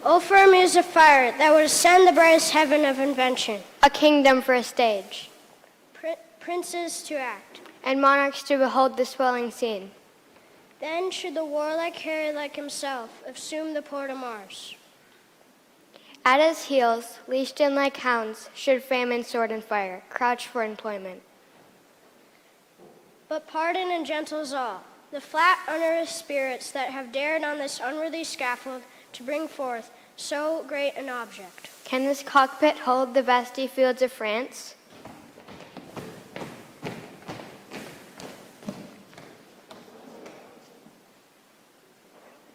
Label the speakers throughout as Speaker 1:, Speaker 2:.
Speaker 1: O for a muse of fire that would ascend the brightest heaven of invention.
Speaker 2: A kingdom for a stage,
Speaker 1: Princes to act.
Speaker 2: and monarchs to behold the swelling scene.
Speaker 1: Then should the warlike Harry like himself assume the port of Mars.
Speaker 2: At his heels, leashed in like hounds, should famine, sword, and fire crouch for employment.
Speaker 1: But pardon and gentles all, the flat, unearthed spirits that have dared on this unworthy scaffold to bring forth so great an object.
Speaker 2: Can this cockpit hold the vasty fields of France?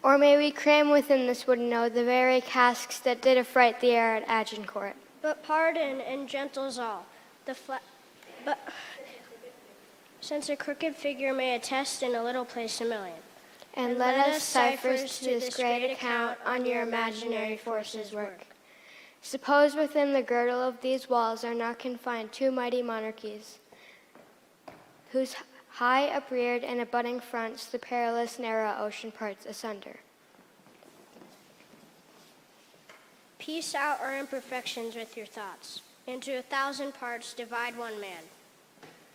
Speaker 2: Or may we cram within this wooden node the very casks that did affright the air at Agincourt?
Speaker 1: But pardon and gentles all, but since a crooked figure may attest in a little place a million.
Speaker 2: And let us ciphers to this great account on your imaginary forces work. Suppose within the girdle of these walls are not confined two mighty monarchies, whose high upreared and abutting fronts the perilous narrow ocean parts asunder.
Speaker 1: Piece out our imperfections with your thoughts. Into 1,000 parts divide one man,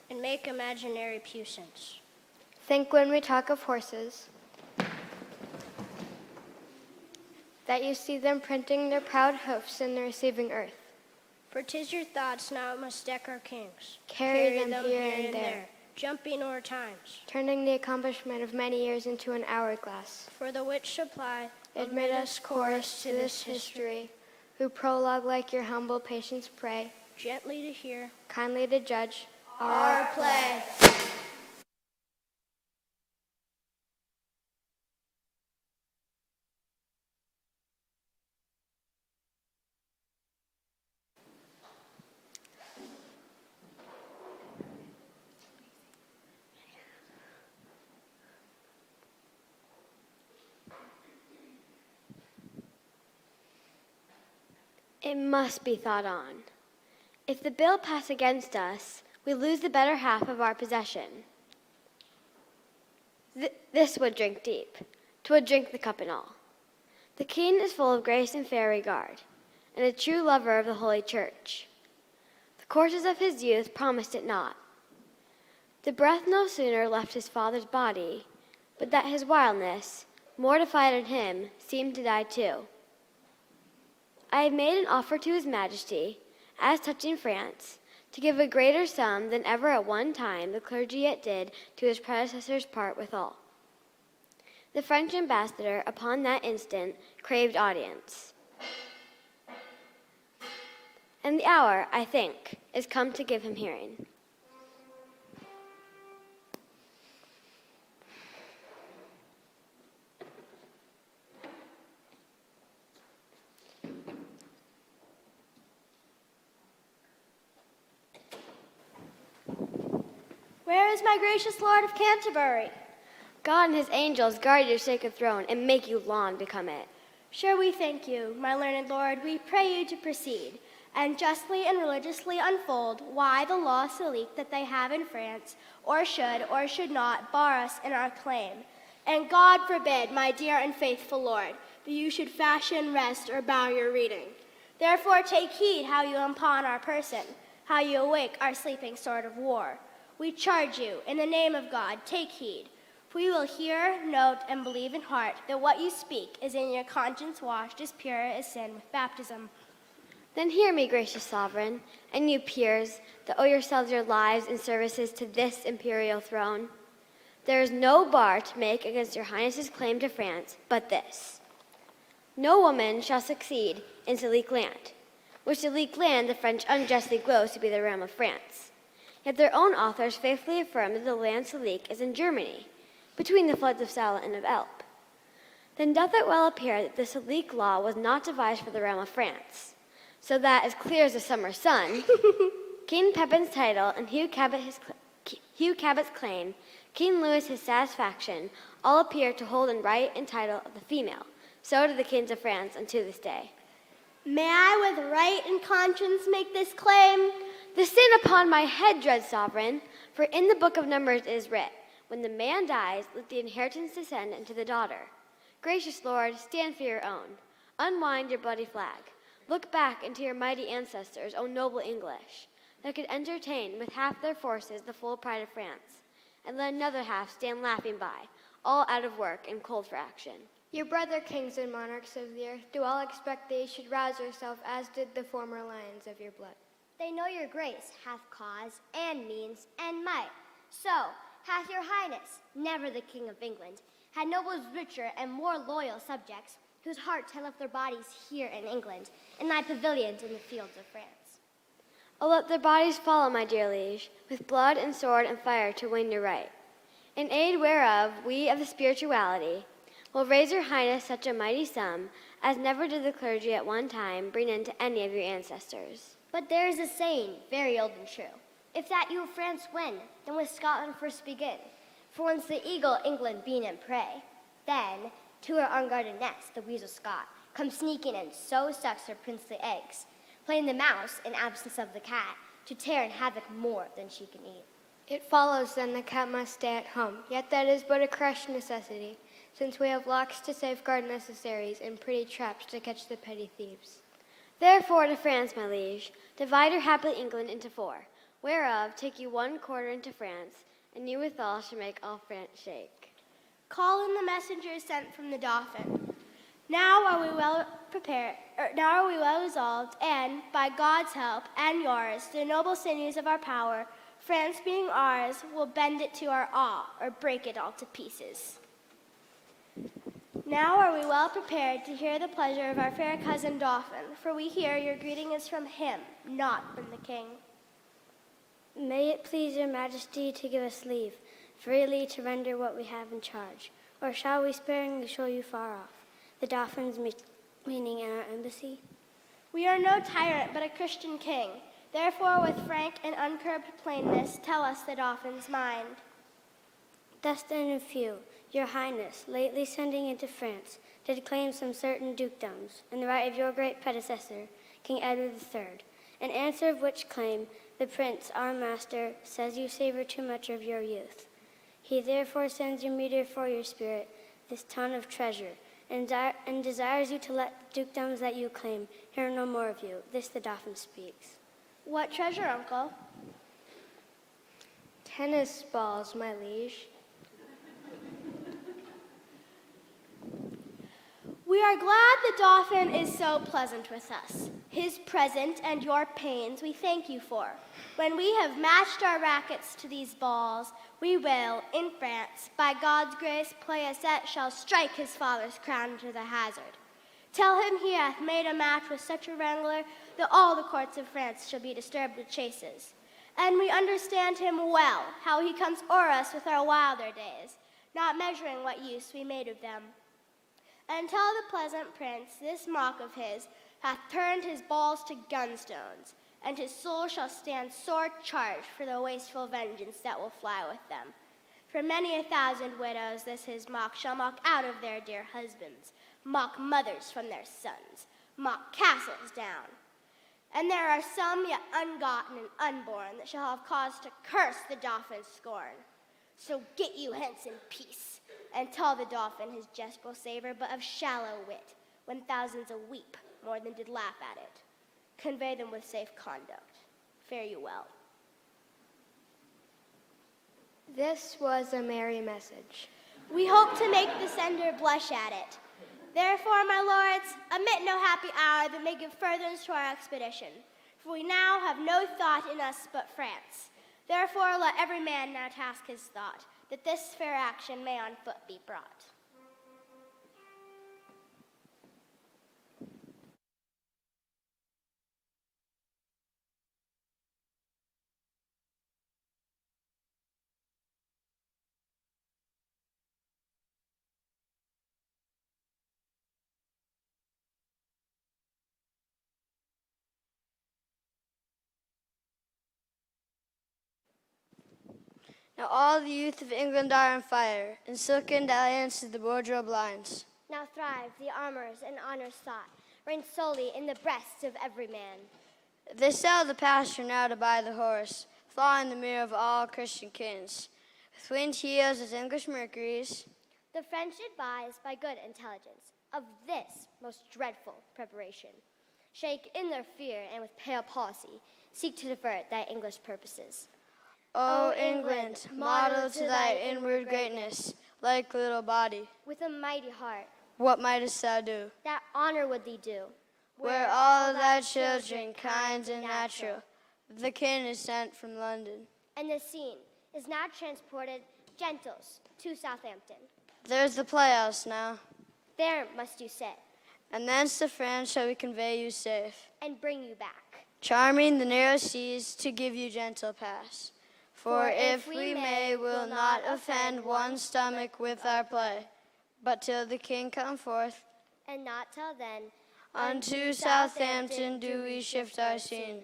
Speaker 1: and make imaginary puissance.
Speaker 2: Think when we talk of horses, that you see them printing their proud hoofs in the receiving earth.
Speaker 1: For 'tis your thoughts now must deck our kings.
Speaker 2: Carry them here and there,
Speaker 1: jumping o'er times.
Speaker 2: turning the accomplishment of many years into an hourglass.
Speaker 1: For the which supply,
Speaker 2: Admit us chorus to this history, who prologue like your humble patience pray,
Speaker 1: gently to hear
Speaker 2: kindly to judge
Speaker 1: our play.
Speaker 3: It must be thought on. If the bill pass against us, we lose the better half of our possession. This would drink deep. 'Twould drink the cup and all. The king is full of grace and fair regard, and a true lover of the holy church. The courses of his youth promised it not. The breath no sooner left his father's body, but that his wildness, mortified in him, seemed to die too. I have made an offer to his majesty, as touching France, to give a greater sum than ever at one time the clergy yet did to his predecessor's part withal. The French ambassador upon that instant craved audience. And the hour, I think, is come to give him hearing.
Speaker 4: Where is my gracious Lord of Canterbury?
Speaker 3: God and his angels guard your sacred throne and make you long become it.
Speaker 4: Sure, we thank you, my learned Lord. We pray you to proceed, and justly and religiously unfold why the law so leak that they have in France, or should not, bar us in our claim. And God forbid, my dear and faithful Lord, that you should fashion, rest, or bow your reading. Therefore take heed how you impugn our person, how you awake our sleeping sword of war. We charge you, in the name of God, take heed. For we will hear, note, and believe in heart that what you speak is in your conscience washed as pure as sin with baptism.
Speaker 3: Then hear me, gracious sovereign, and you peers, that owe yourselves your lives and services to this imperial throne. There is no bar to make against your highness's claim to France but this. No woman shall succeed in Salique land, which Salique land the French unjustly gloss to be the realm of France. Yet their own authors faithfully affirm that the land Salique is in Germany, between the floods of Saale and of Elbe. Then doth it well appear that the Salique law was not devised for the realm of France, so that, as clear as the summer sun, King Pepin's title and Hugh Cabot's claim, King Louis his satisfaction, all appear to hold in right and title of the female. So do the kings of France unto this day.
Speaker 4: May I with right and conscience make this claim?
Speaker 3: The sin upon my head, dread sovereign, for in the book of Numbers it is writ, when the man dies, let the inheritance descend unto the daughter. Gracious Lord, stand for your own. Unwind your bloody flag. Look back into your mighty ancestors, O noble English, that could entertain with half their forces the full pride of France, and let another half stand laughing by, all out of work and cold for action.
Speaker 2: Your brother kings and monarchs of the earth do all expect that you should rouse yourself as did the former lions of your blood.
Speaker 4: They know your grace hath cause and means and might. So hath your highness, never the king of England, had nobles richer and more loyal subjects, whose hearts had left their bodies here in England, in thy pavilions in the fields of France.
Speaker 3: Oh, let their bodies follow, my dear liege, with blood and sword and fire to win your right. In aid whereof we of the spirituality will raise your highness such a mighty sum as never did the clergy at one time bring into any of your ancestors.
Speaker 4: But there is a saying, very old and true. If that you of France win, then with Scotland first begin. For once the eagle England being in prey, then to her unguarded nest the weasel Scot comes sneaking and so sucks her princely eggs, playing the mouse in absence of the cat to tear and havoc more than she can eat.
Speaker 2: It follows then the cat must stay at home, yet that is but a crushed necessity, since we have locks to safeguard necessaries and pretty traps to catch the petty thieves.
Speaker 3: Therefore to France, my liege, divide your happy England into 4, whereof take you 1/4 into France, and you withal shall make all France shake.
Speaker 4: Call in the messengers sent from the Dauphin. Now are we well resolved, and by God's help and yours, the noble sinews of our power, France being ours, will bend it to our awe or break it all to pieces. Now are we well prepared to hear the pleasure of our fair cousin Dauphin, for we hear your greeting is from him, not from the king.
Speaker 5: May it please your majesty to give us leave freely to render what we have in charge, or shall we sparingly show you far off the Dauphin's meaning in our embassy?
Speaker 4: We are no tyrant, but a Christian king. Therefore, with frank and uncurbed plainness, tell us the Dauphin's mind.
Speaker 5: Thus then in few, your highness, lately sending into France, did claim some certain dukedoms, in the right of your great predecessor, King Edward III, in answer of which claim, the prince, our master, says you savor too much of your youth. He therefore sends you meter for your spirit, this ton of treasure, and desires you to let dukedoms that you claim hear no more of you. This the Dauphin speaks.
Speaker 4: What treasure, uncle?
Speaker 2: Tennis balls, my liege.
Speaker 4: We are glad the Dauphin is so pleasant with us. His present and your pains we thank you for. When we have matched our rackets to these balls, we will, in France, by God's grace, play a set shall strike his father's crown to the hazard. Tell him he hath made a match with such a wrangler that all the courts of France shall be disturbed with chases. And we understand him well, how he comes o'er us with our wilder days, not measuring what use we made of them. Until the pleasant prince, this mock of his, hath turned his balls to gunstones, and his soul shall stand sore charged for the wasteful vengeance that will fly with them. For many 1,000 widows this his mock shall mock out of their dear husbands, mock mothers from their sons, mock castles down. And there are some yet ungotten and unborn that shall have cause to curse the Dauphin's scorn. So get you hence in peace, and tell the Dauphin his jest will savor but of shallow wit, when thousands a weep more than did laugh at it. Convey them with safe conduct. Fare you well.
Speaker 2: This was a merry message.
Speaker 4: We hope to make the sender blush at it. Therefore, my lords, omit no happy hour that may give furtherance to our expedition, for we now have no thought in us but France. Therefore, let every man now task his thought, that this fair action may on foot be brought.
Speaker 6: Now all the youth of England are on fire, in silken dalliance to the wardrobe lines.
Speaker 4: Now thrive the armors and honors sought, reign solely in the breasts of every man.
Speaker 6: They sell the pasture now to buy the horse, flaw in the mirror of all Christian kins. With winged heels as English Mercuries,
Speaker 4: The French advise by good intelligence
Speaker 3: of this most dreadful preparation. Shake in their fear, and with pale policy, seek to divert thy English purposes.
Speaker 6: O England, model to thy inward greatness, like little body,
Speaker 3: With a mighty heart,
Speaker 6: what mightest thou do?
Speaker 3: that honor would thee do.
Speaker 6: Where all thy children, kind and natural, the kin is sent from London.
Speaker 3: And the scene is now transported, gentles, to Southampton.
Speaker 6: There's the playhouse now,
Speaker 3: There must you sit,
Speaker 6: and thence to France shall we convey you safe,
Speaker 3: and bring you back.
Speaker 6: charming the narrow seas to give you gentle pass. For if we may, we'll not offend one stomach with our play, but till the king come forth,
Speaker 3: And not till then,
Speaker 6: unto Southampton do we shift our scene.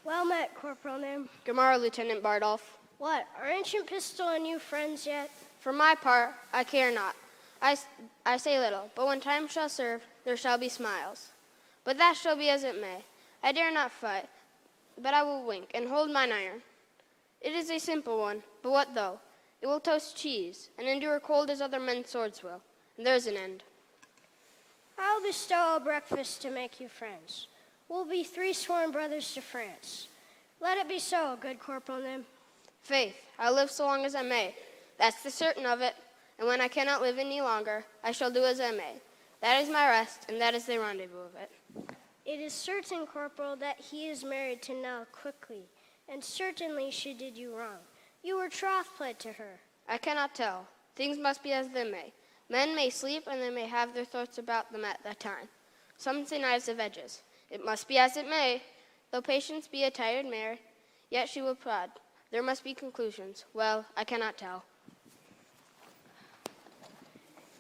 Speaker 1: Well met, Corporal Nim.
Speaker 7: Good morrow, Lieutenant Bardolph.
Speaker 1: What, are Ancient Pistol and you friends yet?
Speaker 7: For my part, I care not. I say little, but when time shall serve, there shall be smiles. But that shall be as it may. I dare not fight, but I will wink and hold mine iron. It is a simple one, but what though? It will toast cheese, and endure cold as other men's swords will, and there's an end.
Speaker 1: I'll bestow a breakfast to make you friends. We'll be 3 sworn brothers to France. Let it be so, good Corporal Nim.
Speaker 7: Faith, I'll live so long as I may. That's the certain of it, and when I cannot live any longer, I shall do as I may. That is my rest, and that is the rendezvous of it.
Speaker 1: It is certain, Corporal, that he is married to Nell quickly, and certainly she did you wrong. You were troth-pled to her.
Speaker 7: I cannot tell. Things must be as they may. Men may sleep, and they may have their thoughts about them at that time. Some say knives of edges. It must be as it may. Though patience be a tired mare, yet she will prod. There must be conclusions. Well, I cannot tell.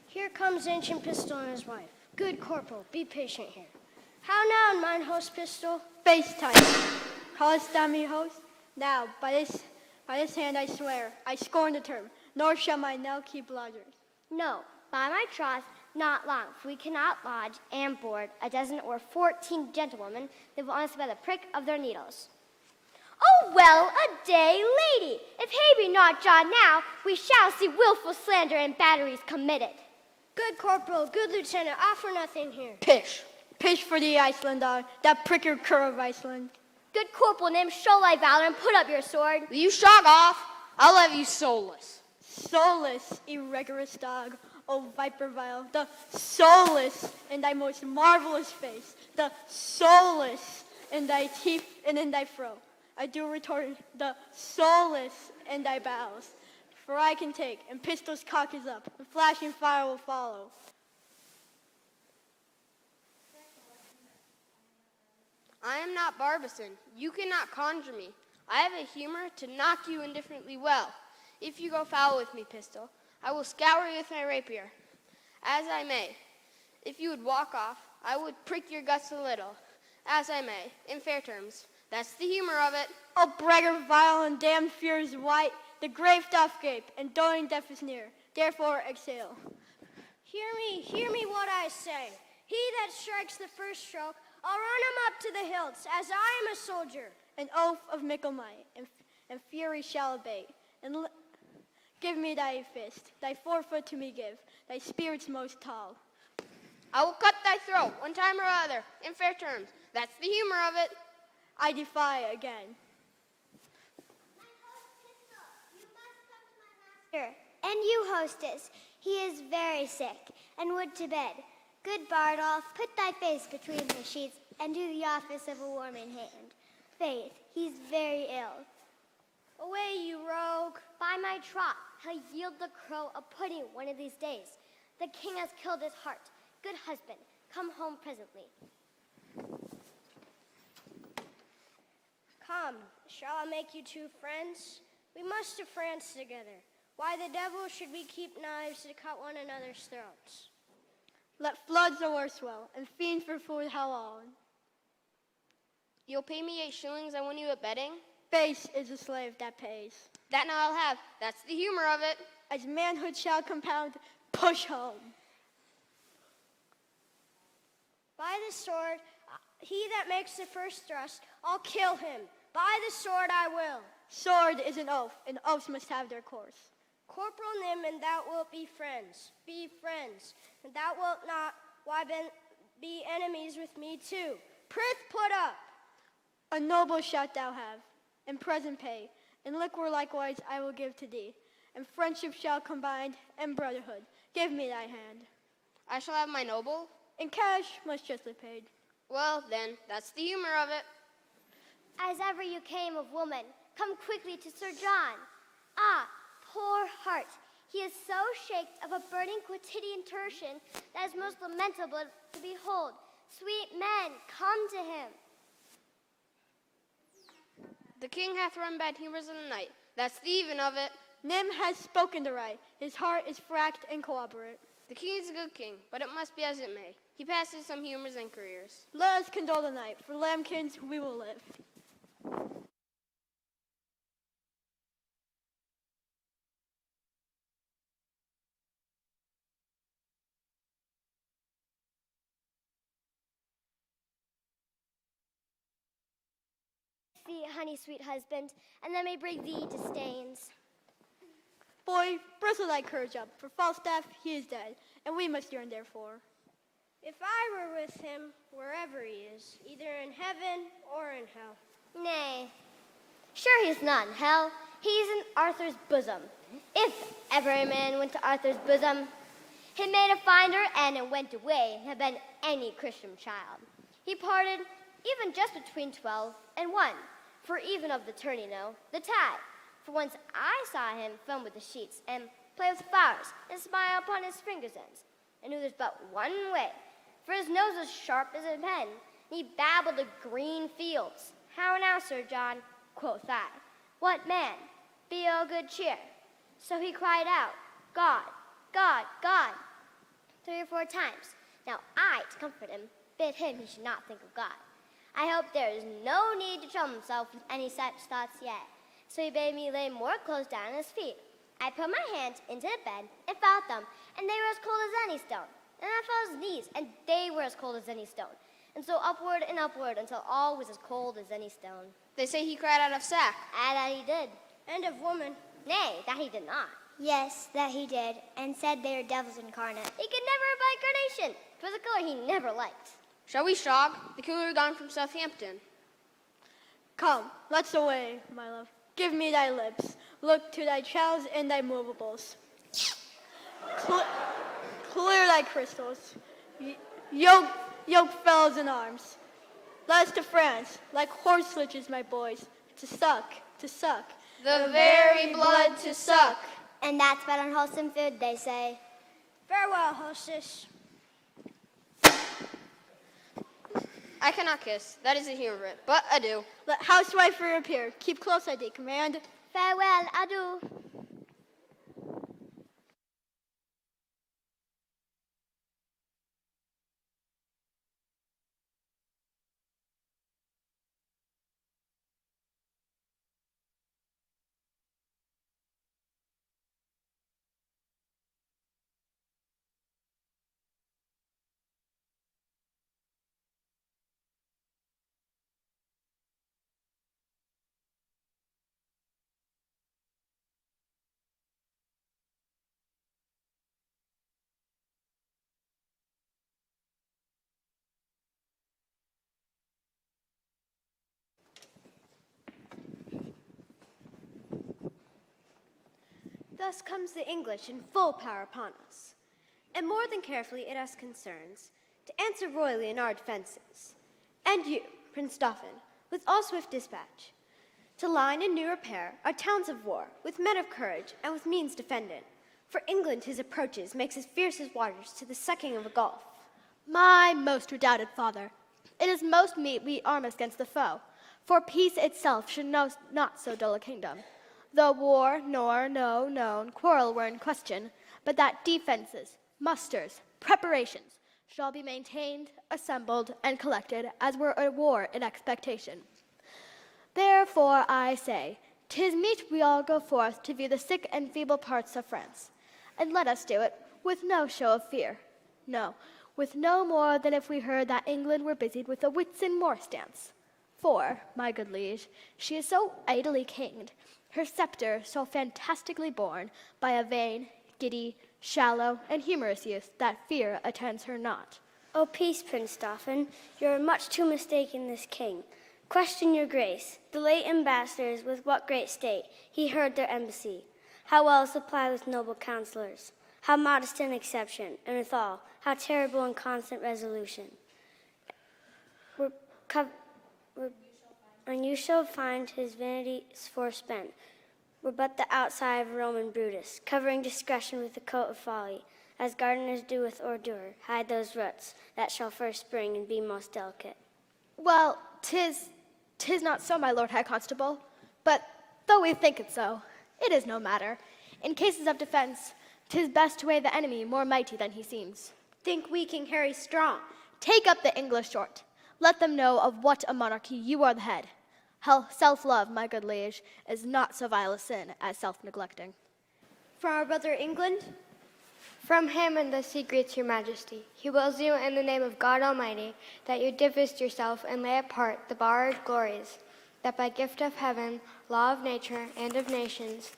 Speaker 1: Here comes Ancient Pistol and his wife. Good Corporal, be patient here. How now, mine host Pistol?
Speaker 8: Face time. Callest thou me host? Now, by this hand I swear, I scorn the term, nor shall my Nell keep lodgers.
Speaker 3: No, by my troth, not long, for we cannot lodge and board a dozen or 14 gentlewomen that will honestly by the prick of their needles. Oh, well, a day, lady! If he be not John now, we shall see willful slander and batteries committed.
Speaker 1: Good Corporal, good Lieutenant, offer nothing here.
Speaker 7: Pish!
Speaker 8: Pish for thee, Iceland dog, that pricker cur of Iceland.
Speaker 3: Good Corporal Nim, show thy valor and put up your sword.
Speaker 7: Will you shock off? I'll have you soulless.
Speaker 8: Soulless, irregulous dog, O viper vile, the soulless in thy most marvelous face, the soulless in thy teeth and in thy fro. I do retort, the soulless in thy bowels. For I can take, and pistol's cock is up, and flashing fire will follow.
Speaker 7: I am not Barbizon. You cannot conjure me. I have a humor to knock you indifferently well. If you go foul with me, Pistol, I will scour you with my rapier, as I may. If you would walk off, I would prick your guts a little, as I may, in fair terms. That's the humor of it.
Speaker 8: O braggart vile and damned fear is white, the grave doth gape, and dawning death is near. Therefore exhale.
Speaker 1: Hear me what I say. He that strikes the first stroke, I'll run him up to the hilts, as I am a soldier.
Speaker 8: An oath of mickle might, and fury shall abate. And give me thy fist, thy forefoot to me give, thy spirit's most tall.
Speaker 7: I will cut thy throat, one time or other, in fair terms. That's the humor of it.
Speaker 8: I defy again.
Speaker 4: And you, hostess, he is very sick and would to bed. Good Bardolph, put thy face between the sheets and do the office of a warming hand. Faith, he's very ill.
Speaker 1: Away, you rogue.
Speaker 3: By my troth, he'll yield the crow a pudding one of these days. The king has killed his heart. Good husband, come home presently.
Speaker 1: Come, shall I make you 2 friends? We must to France together. Why the devil should we keep knives to cut one another's throats?
Speaker 8: Let floods o'erswell, and fiend for food howl on.
Speaker 7: You'll pay me 8 shillings, I win you at betting?
Speaker 8: Base is a slave that pays.
Speaker 7: That now I'll have. That's the humor of it.
Speaker 8: As manhood shall compound, push home.
Speaker 1: By the sword, he that makes the first thrust, I'll kill him. By the sword I will.
Speaker 8: Sword is an oath, and oaths must have their course.
Speaker 1: Corporal Nim and thou wilt be friends, and thou wilt not, why be enemies with me too. Prith put up.
Speaker 8: A noble shalt thou have, and present pay, and liquor likewise I will give to thee, and friendship shall combine, and brotherhood. Give me thy hand.
Speaker 7: I shall have my noble.
Speaker 8: In cash, most justly paid.
Speaker 7: Well, then, that's the humor of it.
Speaker 4: As ever you came of woman, come quickly to Sir John. Ah, poor heart, he is so shaked of a burning quotidian tertian that is most lamentable to behold. Sweet men, come to him.
Speaker 7: The king hath run bad humors in the night. That's the even of it.
Speaker 8: Nim has spoken the right. His heart is fracked and corroborate.
Speaker 7: The king is a good king, but it must be as it may. He passes some humors and careers.
Speaker 8: Let us condole the night. For lambkins we will live.
Speaker 4: Thee, honey, sweet husband, and let me bring thee disdains.
Speaker 5: Boy, bristle thy courage up, for Falstaff, he is dead, and we must yearn therefore.
Speaker 1: If I were with him, wherever he is, either in heaven or in hell.
Speaker 4: Nay, sure he's not in hell. He's in Arthur's bosom. If ever a man went to Arthur's bosom, he made a finder and it went away had been any Christian child. He parted even just between 12 and 1, for even of the turn, you know, the tide. For once I saw him film with the sheets and play with flowers and smile upon his fingers' ends. I knew there's but one way, for his nose was sharp as a pen, and he babbled of green fields. How now, Sir John, quoth I, what man? Be of good cheer. So he cried out, God, God, God, 3 or 4 times. Now I, to comfort him, bid him he should not think of God. I hope there is no need to trouble himself with any such thoughts yet. So he bade me lay more clothes down at his feet. I put my hands into the bed and felt them, and they were as cold as any stone. And I felt his knees, and they were as cold as any stone. And so upward and upward until all was as cold as any stone.
Speaker 7: They say he cried out of sack.
Speaker 4: And that he did.
Speaker 1: And of woman.
Speaker 4: Nay, that he did not.
Speaker 5: Yes, that he did, and said they are devils incarnate.
Speaker 4: He could never buy carnation. 'Twas a color he never liked.
Speaker 7: Shall we shog? The killer gone from Southampton.
Speaker 8: Come, let's away, my love. Give me thy lips. Look to thy chalice and thy movables. Clear thy crystals. Yoke fellows in arms. Let us to France, like horse leeches, my boys, to suck, to suck.
Speaker 7: The very blood to suck.
Speaker 5: And that's but unwholesome food, they say.
Speaker 1: Farewell, hostess.
Speaker 7: I cannot kiss. That is the humor of it. But adieu.
Speaker 8: Let housewife reappear. Keep close, I thee command.
Speaker 4: Farewell, adieu.
Speaker 9: Thus comes the English in full power upon us, and more than carefully it us concerns to answer royally in our defenses. And you, Prince Dauphin, with all swift dispatch, to line and new repair our towns of war, with men of courage and with means defended. For England his approaches makes as fierce as waters to the sucking of a gulf.
Speaker 2: My most redoubted father, it is most meet we arm us against the foe, for peace itself should know not so dull a kingdom. Though war nor no known quarrel were in question, but that defenses, musters, preparations shall be maintained, assembled, and collected as were a war in expectation.
Speaker 8: Therefore I say, 'tis meet we all go forth to view the sick and feeble parts of France, and let us do it with no show of fear. No, with no more than if we heard that England were busied with a Whitsun Morris dance. For, my good liege, she is so idly kinged, her sceptre so fantastically borne by a vain, giddy, shallow, and humorous youth, that fear attends her not.
Speaker 5: O peace, Prince Dauphin, you are much too mistaken this king. Question your grace, the late ambassadors with what great state he heard their embassy, how well supplied with noble counselors, how modest in exception, and withal, how terrible in constant resolution. And you shall find his vanities forespent, were but the outside of Roman Brutus, covering discretion with the coat of folly, as gardeners do with ordure, hide those roots that shall first spring and be most delicate.
Speaker 8: Well, 'tis not so, my lord high constable, but though we think it so, it is no matter. In cases of defense, 'tis best to weigh the enemy more mighty than he seems.
Speaker 9: Think we King Harry strong?
Speaker 8: Take up the English short. Let them know of what a monarchy you are the head. Self-love, my good liege, is not so vile a sin as self-neglecting.
Speaker 9: For our brother England?
Speaker 2: From him and thus he greets your majesty. He wills you in the name of God Almighty that you divest yourself and lay apart the borrowed glories that by gift of heaven, law of nature, and of nations,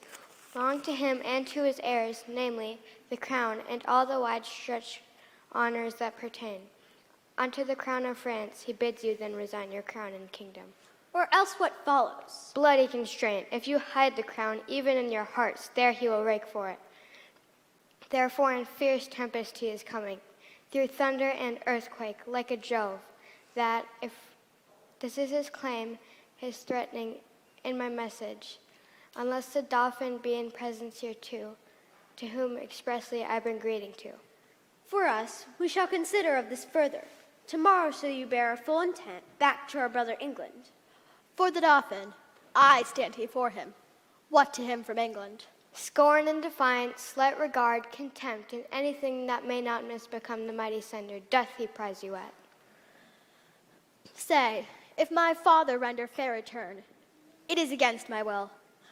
Speaker 2: belong to him and to his heirs, namely, the crown and all the wide-stretched honors that pertain. Unto the crown of France he bids you then resign your crown and kingdom.
Speaker 9: Or else what follows?
Speaker 2: Bloody constraint. If you hide the crown even in your hearts, there he will rake for it. Therefore in fierce tempest he is coming, through thunder and earthquake, like a Jove, that if this is his claim, his threatening in my message, unless the Dauphin be in presence here too, to whom expressly I bring greeting to.
Speaker 9: For us, we shall consider of this further. Tomorrow shall you bear our full intent back to our brother England.
Speaker 8: For the Dauphin, I stand here for him. What to him from England?
Speaker 2: Scorn and defiance, slight regard, contempt, and anything that may not misbecome the mighty sender, doth he prize you at.
Speaker 8: Say, if my father render fair return, it is against my will,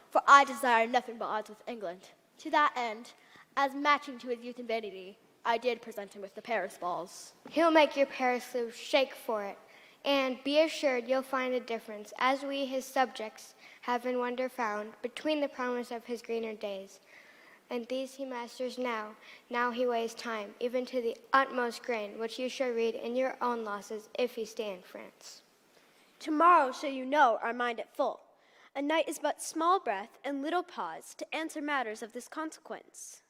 Speaker 8: for I desire nothing but odds with England. To that end, as matching to his youth and vanity, I did present him with the Paris balls.
Speaker 2: He'll make your Paris sleeves shake for it, and be assured you'll find a difference, as we his subjects have in wonder found, between the promise of his greener days. And these he masters now he weighs time, even to the utmost grain, which you shall read in your own losses if he stay in France.
Speaker 9: Tomorrow shall you know our mind at full. A night is but small breath and little pause to answer matters of this consequence.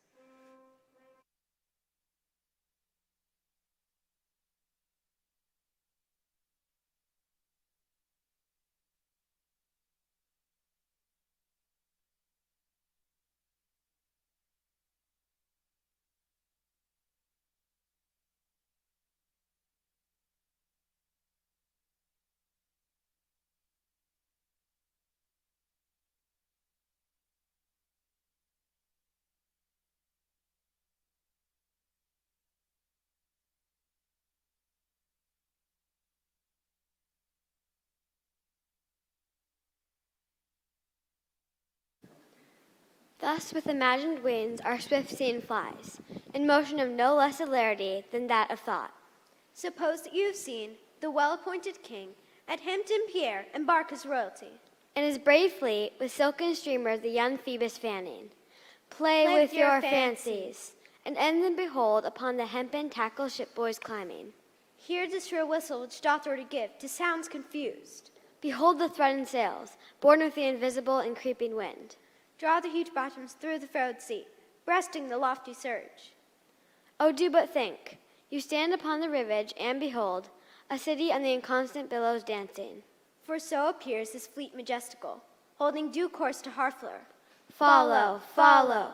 Speaker 3: Thus with imagined wings our swift scene flies, in motion of no less celerity than that of thought.
Speaker 9: Suppose that you have seen the well-appointed king at Hampton Pierre embark his royalty.
Speaker 3: And his brave fleet, with silken streamers the young Phoebus fanning. Play with your fancies, and end them behold upon the hempen tackle shipboys climbing.
Speaker 9: Hear the shrill whistle which doth order give to sounds confused.
Speaker 3: Behold the threatened sails, borne with the invisible and creeping wind.
Speaker 9: Draw the huge bottoms through the furrowed sea, breasting the lofty surge.
Speaker 3: Oh, do but think, you stand upon the rivage, and behold, a city on the inconstant billows dancing.
Speaker 9: For so appears this fleet majestical, holding due course to Harfleur.
Speaker 3: Follow, follow.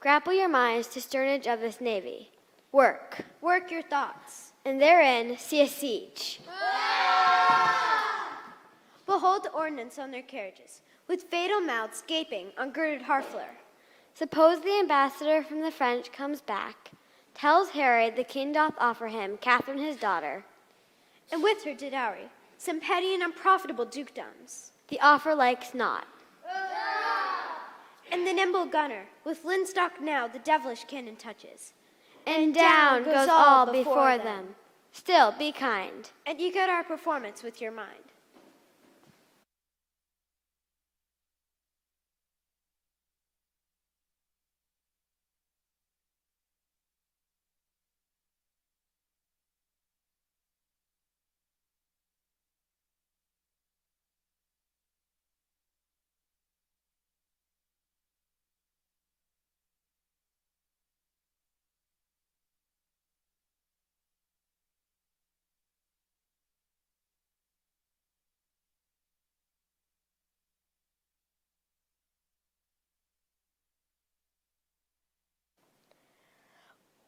Speaker 3: Grapple your minds to sternage of this navy. Work,
Speaker 9: Work your thoughts.
Speaker 3: and therein see a siege.
Speaker 9: Behold the ordnance on their carriages, with fatal mouths gaping on girded Harfleur.
Speaker 3: Suppose the ambassador from the French comes back, tells Harry the king doth offer him Catherine his daughter.
Speaker 9: And with her did dowry, some petty and unprofitable dukedoms.
Speaker 3: The offer likes not.
Speaker 9: And the nimble gunner, with linstock now the devilish cannon touches.
Speaker 3: And down goes all before them. Still, be kind.
Speaker 9: And eke out our performance with your mind.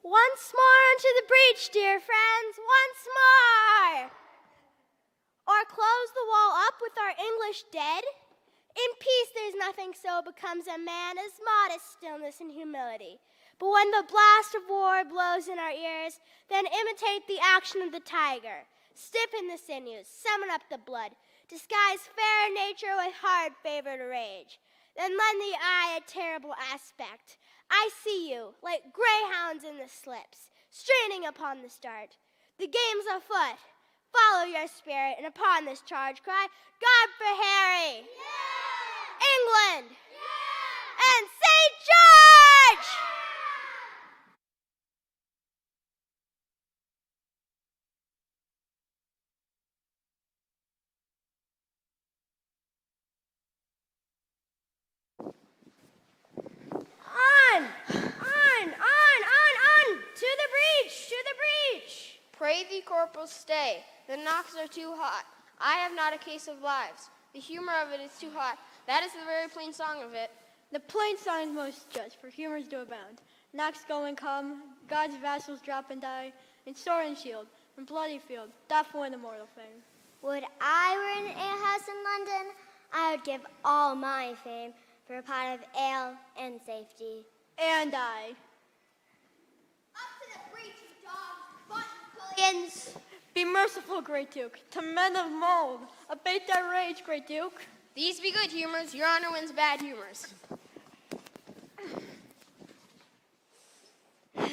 Speaker 9: Once more into the breach, dear friends, once more! Or close the wall up with our English dead? In peace there's nothing so becomes a man as modest stillness and humility. But when the blast of war blows in our ears, then imitate the action of the tiger. Stiffen the sinews, summon up the blood, disguise fair nature with hard-favored rage. Then lend the eye a terrible aspect. I see you, like greyhounds in the slips, straining upon the start. The game's afoot. Follow your spirit, and upon this charge cry, God for Harry! Yeah! England! Yeah! And St. George! On! To the breach! To the breach!
Speaker 7: Pray thee, corporal, stay. The knocks are too hot. I have not a case of lives. The humor of it is too hot. That is the very plain song of it.
Speaker 8: The plain song is most just, for humors do abound. Knocks go and come, God's vassals drop and die, in sword and shield, in bloody field, doth win immortal fame.
Speaker 5: Would I were in an alehouse in London, I would give all my fame for a pot of ale and safety.
Speaker 8: And I.
Speaker 4: Up to the breach, you dogs, butt pillions!
Speaker 8: Be merciful, great Duke, to men of mold. Abate thy rage, great Duke.
Speaker 7: These be good humors. Your honor wins bad humors.
Speaker 5: As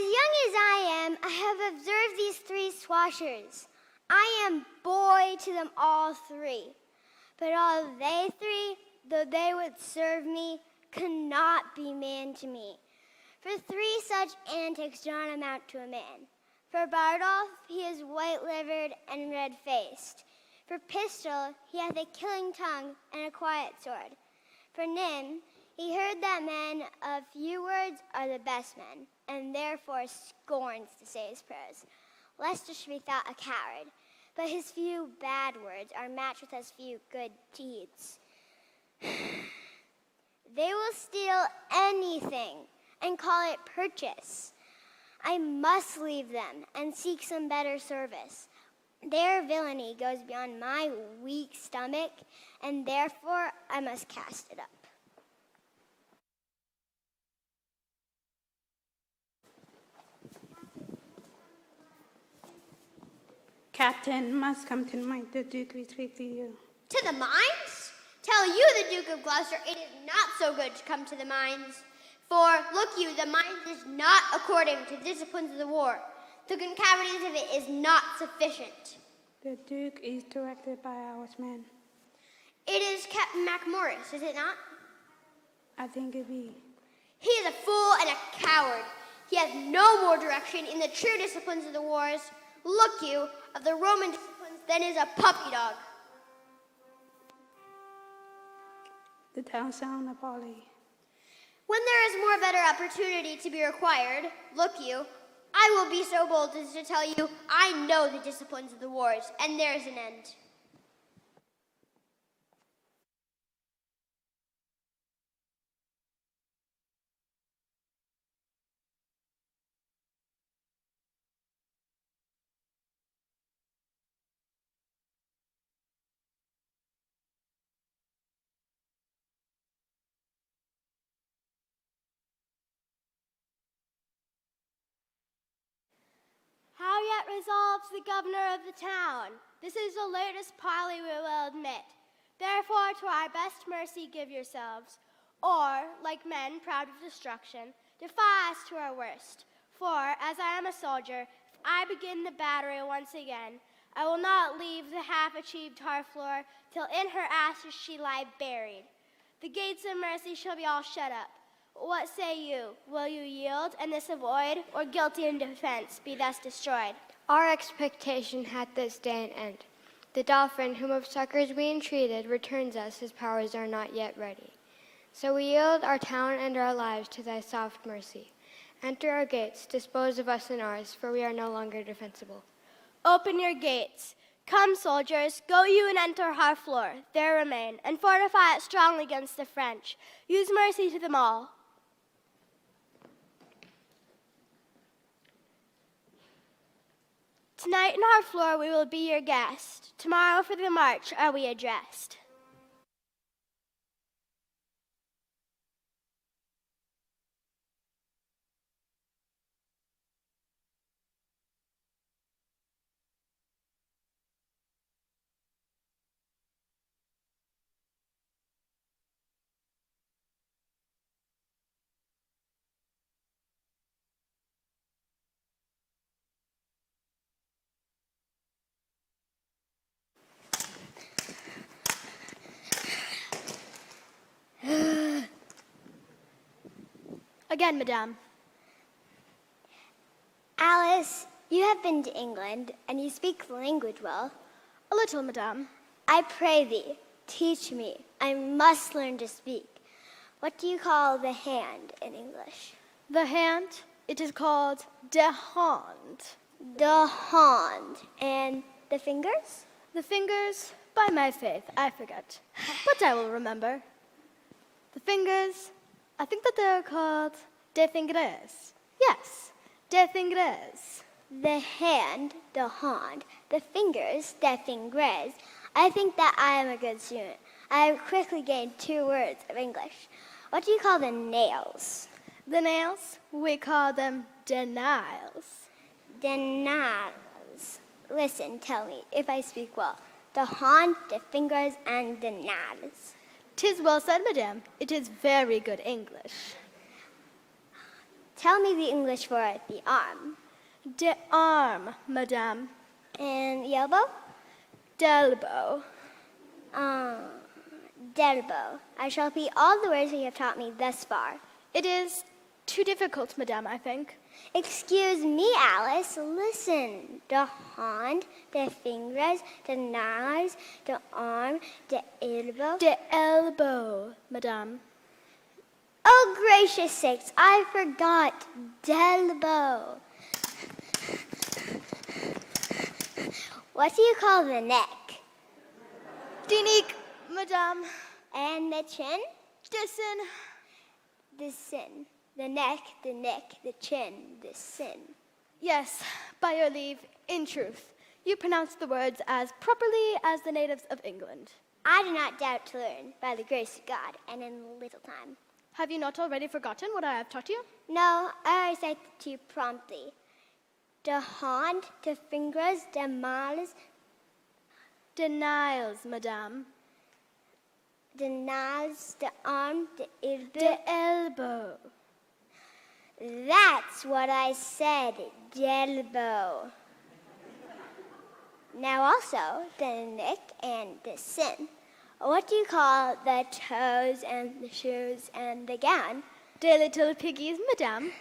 Speaker 5: young as I am, I have observed these three swashers. I am boy to them all three. But all they three, though they would serve me, could not be man to me. For three such antics do not amount to a man. For Bardolph, he is white-livered and red-faced. For Pistol, he hath a killing tongue and a quiet sword. For Nim, he heard that men of few words are the best men, and therefore scorns to say his prayers, lest it should be thought a coward. But his few bad words are matched with as few good deeds. They will steal anything and call it purchase. I must leave them and seek some better service. Their villainy goes beyond my weak stomach, and therefore I must cast it up.
Speaker 10: Captain, must come to the mine. The Duke retreat to you.
Speaker 4: To the mines? Tell you, the Duke of Gloucester, it is not so good to come to the mines. For, look you, the mines is not according to the disciplines of the war. The concavities of it is not sufficient.
Speaker 10: The Duke is directed by our men.
Speaker 4: It is Captain MacMorris, is it not?
Speaker 10: I think it be.
Speaker 4: He is a fool and a coward. He has no more direction in the true disciplines of the wars, look you, of the Roman disciplines than is a puppy dog.
Speaker 10: The town sound of Polly.
Speaker 4: When there is more better opportunity to be required, look you, I will be so bold as to tell you I know the disciplines of the wars, and there is an end. How yet it resolves the governor of the town. This is the latest parley we will admit. Therefore, to our best mercy give yourselves, or, like men proud of destruction, defy us to our worst. For, as I am a soldier, if I begin the battery once again, I will not leave the half-achieved Harfleur till in her ashes she lie buried. The gates of mercy shall be all shut up. What say you? Will you yield and this avoid, or guilty in defense be thus destroyed?
Speaker 2: Our expectation hath this day an end. The Dauphin, whom of succors we entreated, returns us, his powers are not yet ready. So we yield our town and our lives to thy soft mercy. Enter our gates, dispose of us and ours, for we are no longer defensible.
Speaker 4: Open your gates. Come, soldiers, go you and enter Harfleur. There remain, and fortify it strongly against the French. Use mercy to them all. Tonight in Harfleur we will be your guest. Tomorrow for the march are we addressed. Again, madame.
Speaker 5: Alice, you have been to England, and you speak the language well.
Speaker 4: A little, madame.
Speaker 5: I pray thee, teach me. I must learn to speak. What do you call the hand in English?
Speaker 4: The hand, it is called de hand.
Speaker 5: The hand. And the fingers?
Speaker 4: The fingers, by my faith, I forget. But I will remember. The fingers, I think that they're called des fingres. Yes, des fingres.
Speaker 5: The hand, the hand. The fingers, the fingres. I think that I am a good student. I have quickly gained 2 words of English. What do you call the nails?
Speaker 4: The nails, we call them denials.
Speaker 5: The nails. Listen, tell me, if I speak well. The hand, the fingers, and the nails.
Speaker 4: 'Tis well said, madame. It is very good English.
Speaker 5: Tell me the English for the arm.
Speaker 4: De arm, madame.
Speaker 5: And the elbow?
Speaker 4: D'elbow.
Speaker 5: D'elbow. I shall repeat all the words you have taught me thus far.
Speaker 4: It is too difficult, madame, I think.
Speaker 5: Excuse me, Alice. Listen. The hand, the fingers, the nails, the arm, the elbow.
Speaker 4: De elbow, madame.
Speaker 5: Oh, gracious sakes, I forgot. D'elbow. What do you call the neck?
Speaker 4: Dinique, madame.
Speaker 5: And the chin?
Speaker 4: Dissen.
Speaker 5: The sin. The neck, the chin, the sin.
Speaker 4: Yes, by your leave, in truth. You pronounce the words as properly as the natives of England.
Speaker 5: I do not doubt to learn, by the grace of God, and in little time.
Speaker 4: Have you not already forgotten what I have taught you?
Speaker 5: No, I recite to you promptly. The hand, the fingers, the malice,
Speaker 4: Denials, madame.
Speaker 5: the nails, the arm, the elbow.
Speaker 4: De elbow.
Speaker 5: That's what I said, elbow. Now also, the neck and the sin. What do you call the toes and the shoes and the gown?
Speaker 4: De little piggies, madame.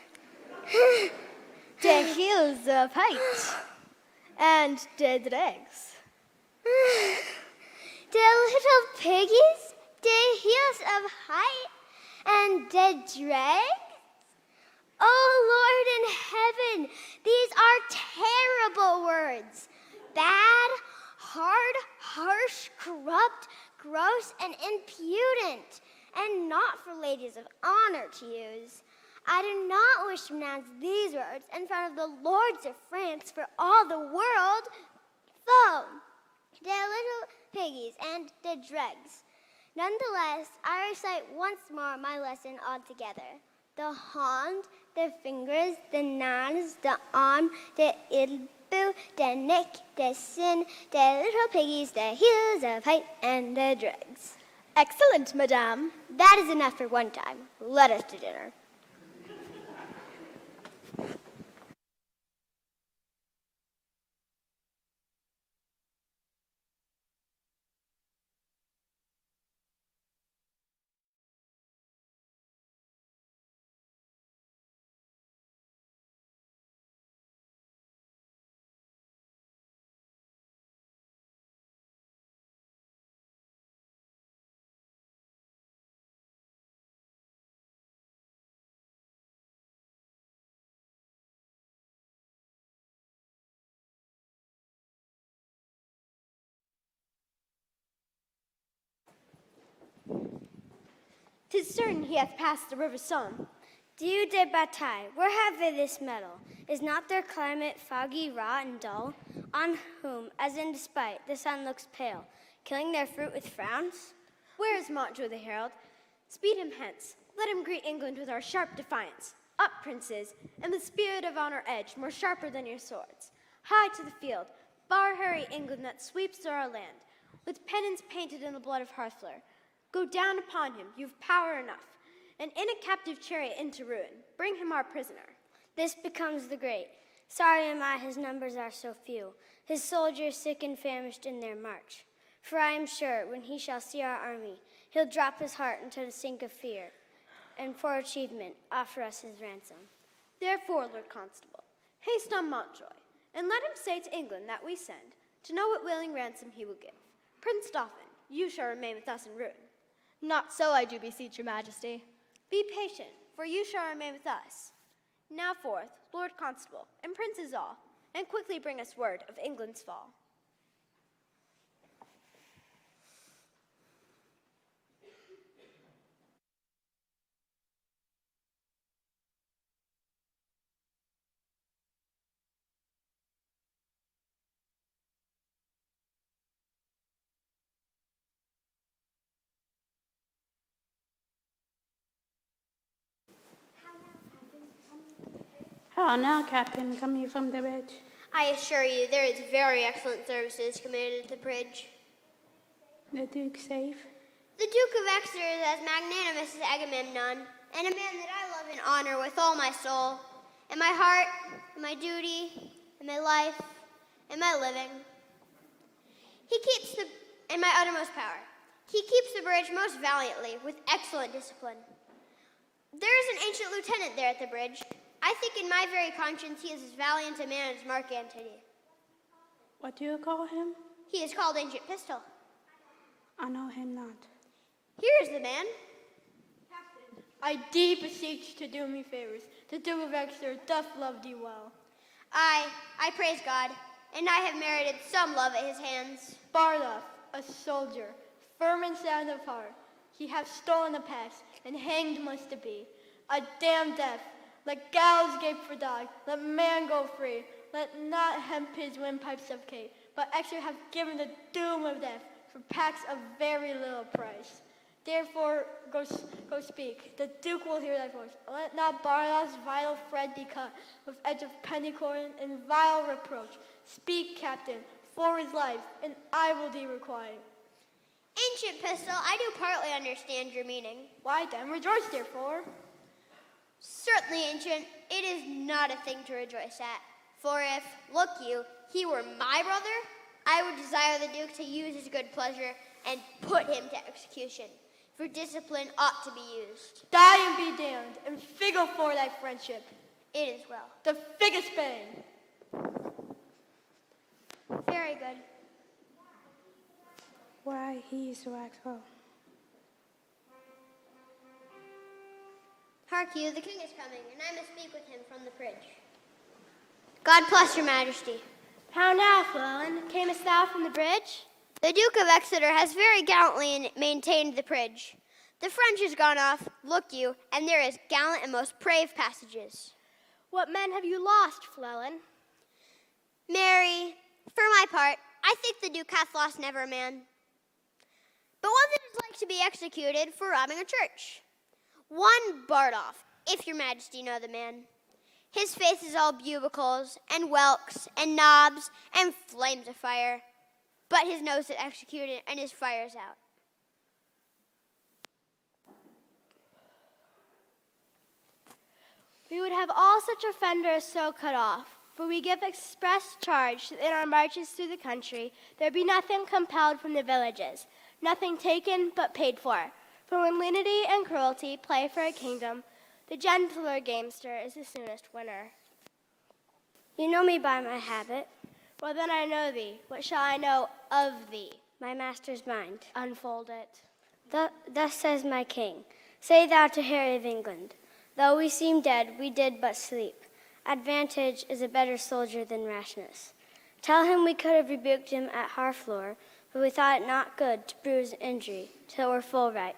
Speaker 4: De heels of height. And de dregs.
Speaker 5: The little piggies, the heels of height, and the dregs? Oh, Lord in heaven, these are terrible words. Bad, hard, harsh, corrupt, gross, and impudent, and not for ladies of honor to use. I do not wish to pronounce these words in front of the lords of France for all the world. So, the little piggies and the dregs. Nonetheless, I recite once more my lesson altogether. The hand, the fingers, the nails, the arm, the elbow. boo, de nick, de sin, de little piggies, de heels of height, and de dregs.
Speaker 4: Excellent, madame.
Speaker 5: That is enough for one time. Let us to dinner.
Speaker 4: Tis certain he hath passed the river Somme.
Speaker 5: Dieu de bataille, where have they this metal? Is not their climate foggy, raw, and dull? On whom, as in despite, the sun looks pale, killing their fruit with frowns?
Speaker 9: Where is Montjoy the herald? Speed him hence. Let him greet England with our sharp defiance. Up, princes, and the spirit of honor edged, more sharper than your swords. High to the field, bar hurry England that sweeps through our land, with pennons painted in the blood of Harthler. Go down upon him, you've power enough, and in a captive chariot into ruin, bring him our prisoner.
Speaker 5: This becomes the great. Sorry am I his numbers are so few, his soldiers sick and famished in their march. For I am sure, when he shall see our army, he'll drop his heart into the sink of fear, and for achievement offer us his ransom.
Speaker 9: Therefore, Lord Constable, haste on Montjoy, and let him say to England that we send, to know what willing ransom he will give. Prince Dauphin, you shall remain with us in ruin.
Speaker 4: Not so, I do beseech your majesty.
Speaker 9: Be patient, for you shall remain with us. Now forth, Lord Constable, and princes all, and quickly bring us word of England's fall.
Speaker 10: How now, Captain, coming from the bridge?
Speaker 3: I assure you, there is very excellent services commanded at the bridge.
Speaker 10: The Duke safe?
Speaker 3: The Duke of Exeter is as magnanimous as Agamemnon, and a man that I love and honor with all my soul, and my heart, and my duty, and my life, and my living. And my uttermost power. He keeps the bridge most valiantly, with excellent discipline. There is an ancient lieutenant there at the bridge. I think in my very conscience he is as valiant a man as Mark Antony.
Speaker 10: What do you call him?
Speaker 3: He is called Ancient Pistol.
Speaker 10: I know him not.
Speaker 3: Here is the man.
Speaker 8: I thee beseech to do me favors. The Duke of Exeter doth love thee well.
Speaker 3: I praise God, and I have merited some love at his hands.
Speaker 8: Barloff, a soldier, firm and sound of heart, he hath stolen a pass, and hanged must it be. A damned death, let gallows gape for dog, let man go free, let not hemp his windpipe suffocate, but Exeter hath given the doom of death for packs of very little price. Therefore, go speak. The Duke will hear thy voice. Let not Barloff's vital thread be cut with edge of pennycorn and vile reproach. Speak, Captain, for his life, and I will thee requite.
Speaker 3: Ancient Pistol, I do partly understand your meaning.
Speaker 8: Why then rejoice therefore?
Speaker 3: Certainly, Ancient, it is not a thing to rejoice at. For if, look you, he were my brother, I would desire the Duke to use his good pleasure and put him to execution. For discipline ought to be used.
Speaker 8: Die and be damned, and figgle for thy friendship.
Speaker 3: It is well.
Speaker 8: The fig is Spain.
Speaker 3: Very good.
Speaker 10: Why, he is waxwell.
Speaker 3: Hark you, the king is coming, and I must speak with him from the bridge. God bless your majesty.
Speaker 4: How now, Llewellyn? Camest thou from the bridge?
Speaker 3: The Duke of Exeter has very gallantly maintained the bridge. The French has gone off, look you, and there is gallant and most brave passages.
Speaker 4: What men have you lost, Llewellyn?
Speaker 3: Mary, for my part, I think the Duke hath lost never a man, but one that is like to be executed for robbing a church. One Bardolph, if your majesty know the man. His face is all bubicles and whelks and knobs and flames of fire. But his nose is executed and his fire's out.
Speaker 4: We would have all such offenders so cut off, for we give express charge that in our marches through the country there be nothing compelled from the villages, nothing taken but paid for. For when lenity and cruelty play for a kingdom, the gentler gamester is the soonest winner.
Speaker 5: You know me by my habit,
Speaker 4: Well, then I know thee. What shall I know of thee?
Speaker 5: my master's mind.
Speaker 4: Unfold it.
Speaker 5: Thus says my king, say thou to Harry of England, though we seem dead, we did but sleep. Advantage is a better soldier than rashness. Tell him we could have rebuked him at Harfleur, but we thought it not good to bruise injury till we're full ripe.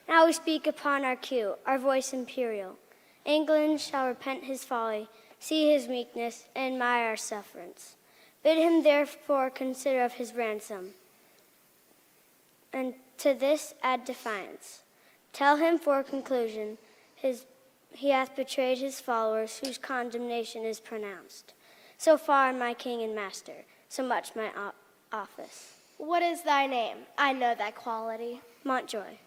Speaker 5: Now we speak upon our cue, our voice imperial. England shall repent his folly, see his weakness, and admire our sufferance. Bid him therefore consider of his ransom, and to this add defiance. Tell him for conclusion, he hath betrayed his followers, whose condemnation is pronounced. So far my king and master, so much my office.
Speaker 4: What is thy name? I know thy quality.
Speaker 5: Montjoy.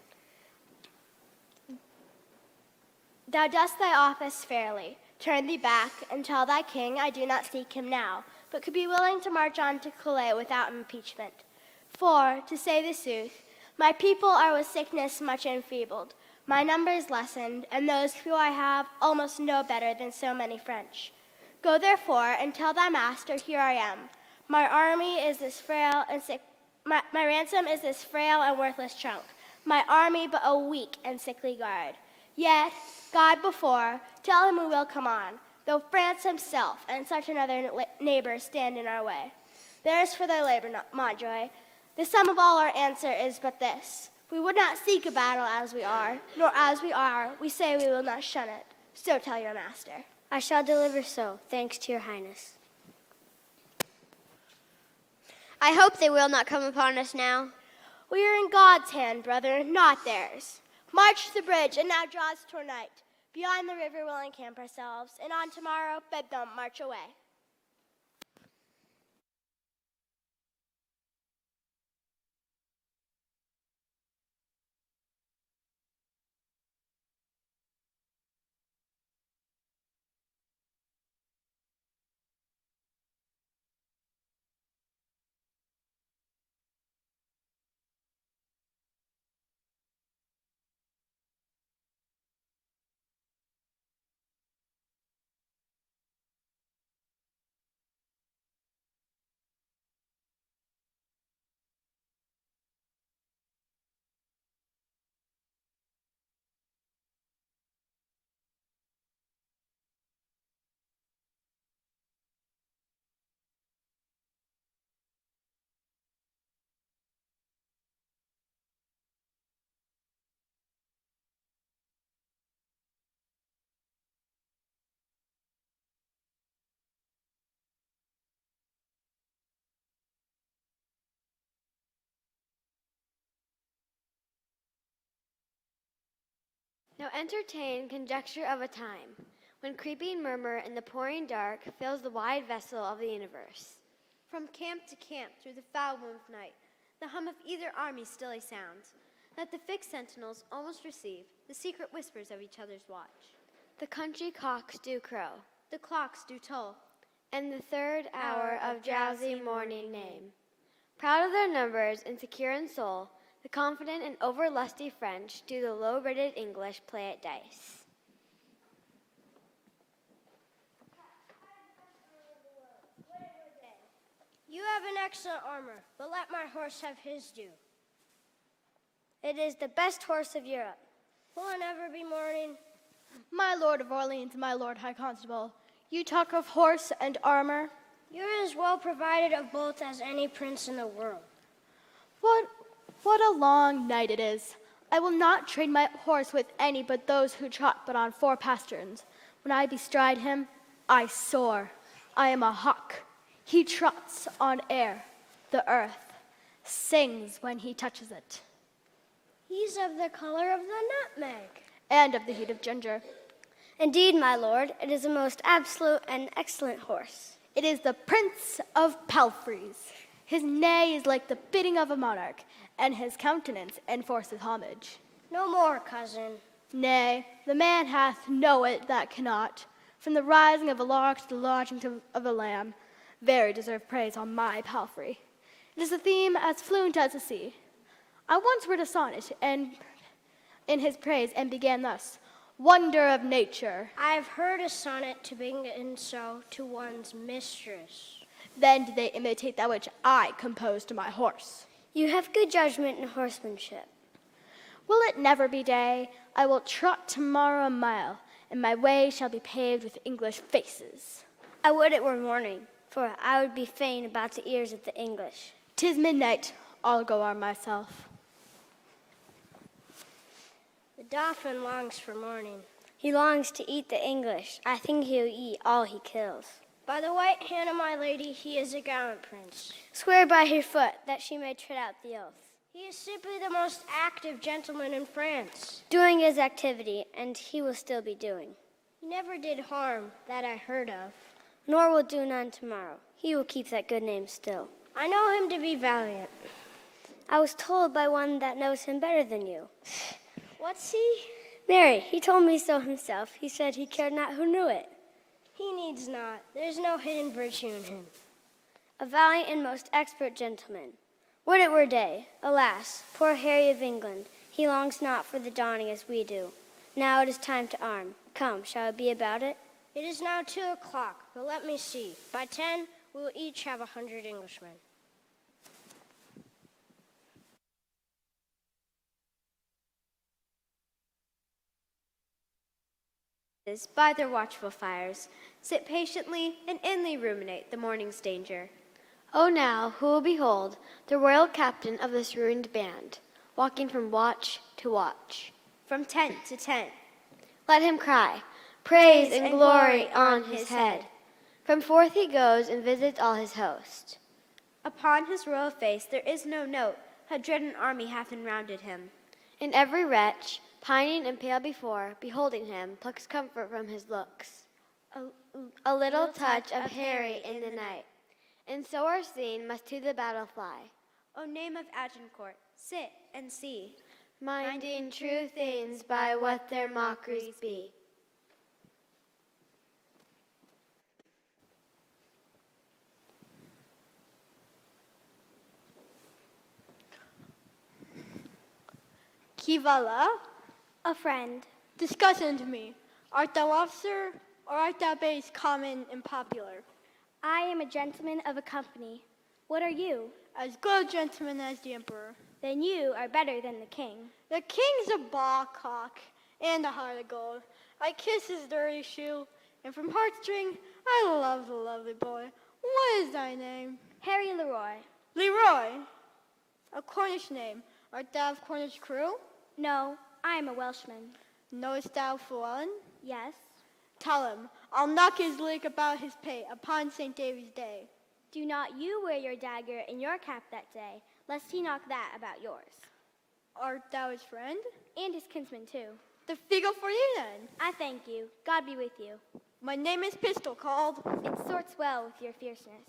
Speaker 4: Thou dost thy office fairly. Turn thee back, and tell thy king I do not seek him now, but could be willing to march on to Calais without impeachment. For, to say the sooth, my people are with sickness much enfeebled, my numbers lessened, and those who I have almost no better than so many French. Go therefore, and tell thy master, here I am. My army is this frail and sick. My ransom is this frail and worthless trunk. My army but a weak and sickly guard. Yet, God before, tell him we will come on, though France himself and such another neighbor stand in our way. There's for thy labor, Montjoy. The sum of all our answer is but this. We would not seek a battle as we are, nor as we are, we say we will not shun it. So tell your master.
Speaker 5: I shall deliver so, thanks to your highness.
Speaker 3: I hope they will not come upon us now.
Speaker 4: We are in God's hand, brother, not theirs. March to the bridge, and now draw us toward night. Beyond the river we'll encamp ourselves, and on tomorrow bid them march away.
Speaker 3: Now entertain conjecture of a time, when creeping murmur in the pouring dark fills the wide vessel of the universe.
Speaker 9: From camp to camp through the foul moon's night, the hum of either army still a sound, that the fixed sentinels almost receive the secret whispers of each other's watch.
Speaker 3: The country cocks do crow,
Speaker 9: The clocks do toll,
Speaker 3: and the third hour of drowsy morning name. Proud of their numbers and secure in soul, the confident and over-lusty French do the low-witted English play at dice.
Speaker 1: You have an excellent armor, but let my horse have his due.
Speaker 5: It is the best horse of Europe.
Speaker 1: Will it ever be morning?
Speaker 4: My lord of Orleans, my lord high constable, you talk of horse and armor.
Speaker 1: You're as well provided of both as any prince in the world.
Speaker 4: What a long night it is. I will not trade my horse with any but those who trot but on 4 pasterns. When I bestride him, I soar. I am a hawk. He trots on air. The earth sings when he touches it.
Speaker 1: He's of the color of the nutmeg.
Speaker 4: And of the heat of ginger.
Speaker 5: Indeed, my lord, it is a most absolute and excellent horse.
Speaker 4: It is the Prince of Palfreys. His neigh is like the bidding of a monarch, and his countenance enforceth homage.
Speaker 1: No more, cousin.
Speaker 4: Nay, the man hath know it that cannot. From the rising of a lark to the lodging of a lamb, very deserve praise on my palfrey. It is a theme as fluent as the sea. I once wrote a sonnet and in his praise and began thus: Wonder of nature.
Speaker 1: I have heard a sonnet to begin so to one's mistress.
Speaker 4: Then did they imitate that which I composed to my horse.
Speaker 5: You have good judgment in horsemanship.
Speaker 4: Will it never be day? I will trot tomorrow a mile, and my way shall be paved with English faces.
Speaker 5: I would it were morning, for I would be fain about the ears of the English.
Speaker 4: 'Tis midnight, I'll go arm myself.
Speaker 1: The Dauphin longs for morning.
Speaker 5: He longs to eat the English. I think he'll eat all he kills.
Speaker 1: By the white hand of my lady, he is a gallant prince.
Speaker 5: Swear by her foot that she may tread out the oath.
Speaker 1: He is simply the most active gentleman in France.
Speaker 5: Doing his activity, and he will still be doing.
Speaker 1: He never did harm that I heard of.
Speaker 5: Nor will do none tomorrow. He will keep that good name still.
Speaker 1: I know him to be valiant.
Speaker 5: I was told by one that knows him better than you.
Speaker 1: What's he?
Speaker 5: Mary, he told me so himself. He said he cared not who knew it.
Speaker 1: He needs not. There's no hidden virtue in him.
Speaker 5: A valiant and most expert gentleman. Would it were day. Alas, poor Harry of England, he longs not for the dawning as we do. Now it is time to arm. Come, shall it be about it?
Speaker 1: It is now 2 o'clock, but let me see. By 10, we will each have 100 Englishmen.
Speaker 9: By their watchful fires, sit patiently and inly ruminate the morning's danger.
Speaker 3: Oh, now, who will behold the royal captain of this ruined band, walking from watch to watch?
Speaker 9: From tent to tent,
Speaker 3: Let him cry, praise and glory on his head. From forth he goes and visits all his host.
Speaker 9: upon his royal face there is no note how dread an army hath enrounded him.
Speaker 3: And every wretch, pining and pale before, beholding him, plucks comfort from his looks. A little touch of Harry in the night, and so our seen must to the battle fly.
Speaker 9: O name of Agincourt, sit and see.
Speaker 3: Minding true things by what their mockeries be.
Speaker 4: Qui va là? A friend. Discuss unto me. Art thou officer, or art thou base, common, and popular?
Speaker 5: I am a gentleman of a company. What are you?
Speaker 4: As good a gentleman as the emperor.
Speaker 5: Then you are better than the king.
Speaker 4: The king's a bawcock and a heart of gold. I kiss his dirty shoe, and from heartstring I love the lovely boy. What is thy name?
Speaker 5: Harry Leroy.
Speaker 4: Leroy. A Cornish name. Art thou of Cornish crew?
Speaker 5: No, I am a Welshman.
Speaker 4: Knowest thou Llewellyn?
Speaker 5: Yes.
Speaker 4: Tell him, I'll knock his leg about his pate upon St. David's Day.
Speaker 5: Do not you wear your dagger in your cap that day, lest he knock that about yours.
Speaker 4: Art thou his friend?
Speaker 5: And his kinsman too.
Speaker 4: The figo for you then.
Speaker 5: I thank you. God be with you.
Speaker 4: My name is Pistol called.
Speaker 5: It sorts well with your fierceness.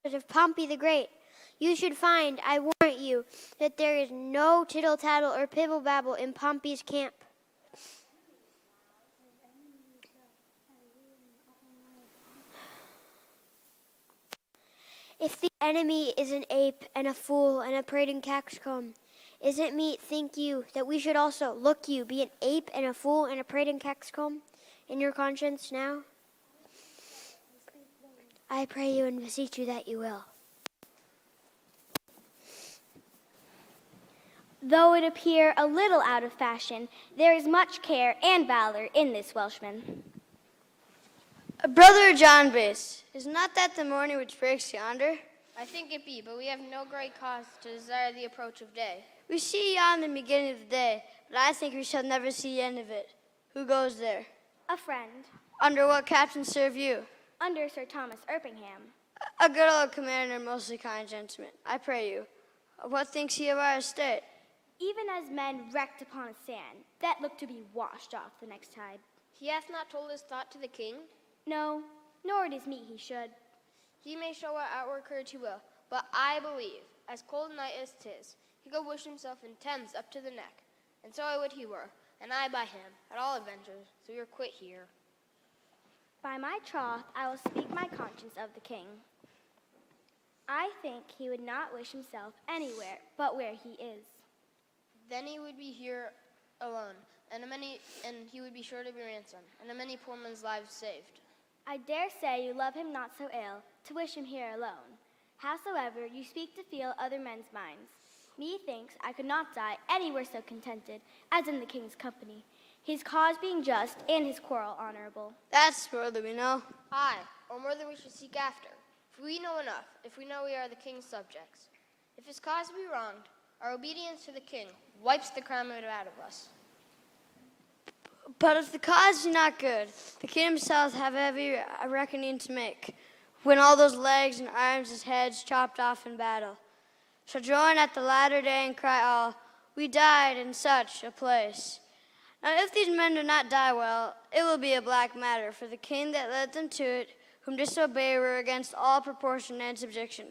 Speaker 2: Of Pompey the Great, you should find, I warrant you, that there is no tittle-tattle or pibble-babble in Pompey's camp. If the enemy is an ape and a fool and a prating coxcomb, is it meet, think you, that we should also, look you, be an ape and a fool and a prating coxcomb in your conscience now? I pray you and beseech you that you will.
Speaker 5: Though it appear a little out of fashion, there is much care and valor in this Welshman.
Speaker 6: Brother John Base, is not that the morning which breaks yonder?
Speaker 7: I think it be, but we have no great cause to desire the approach of day.
Speaker 6: We see yonder the beginning of the day, but I think we shall never see the end of it. Who goes there?
Speaker 5: A friend.
Speaker 6: Under what captain serve you?
Speaker 5: Under Sir Thomas Erpingham.
Speaker 6: A good old commander, mostly kind gentleman, I pray you. What thinks he of our estate?
Speaker 4: Even as men wrecked upon a sand, that looked to be washed off the next tide.
Speaker 7: He hath not told his thought to the king.
Speaker 4: No, nor it is meet he should.
Speaker 7: He may show what outward courage he will, but I believe, as cold a night as 'tis, he could wish himself in Thames up to the neck. And so I would he were, and I by him, at all adventures, so we are quit here.
Speaker 4: By my troth, I will speak my conscience of the king. I think he would not wish himself anywhere but where he is.
Speaker 7: Then he would be here alone, and he would be sure to be ransomed, and a many poor men's lives saved.
Speaker 4: I dare say you love him not so ill, to wish him here alone. Howsoever, you speak to feel other men's minds. Methinks I could not die anywhere so contented as in the king's company, his cause being just and his quarrel honorable.
Speaker 6: That's more than we know.
Speaker 7: Aye, or more than we should seek after. If we know enough, if we know we are the king's subjects. If his cause be wronged, our obedience to the king wipes the crime of it out of us.
Speaker 6: But if the cause be not good, the king himself have heavy reckoning to make, when all those legs and arms and heads chopped off in battle shall join at the latter day and cry all, we died in such a place. Now if these men do not die well, it will be a black matter for the king that led them to it, whom disobey were against all proportion and subjection.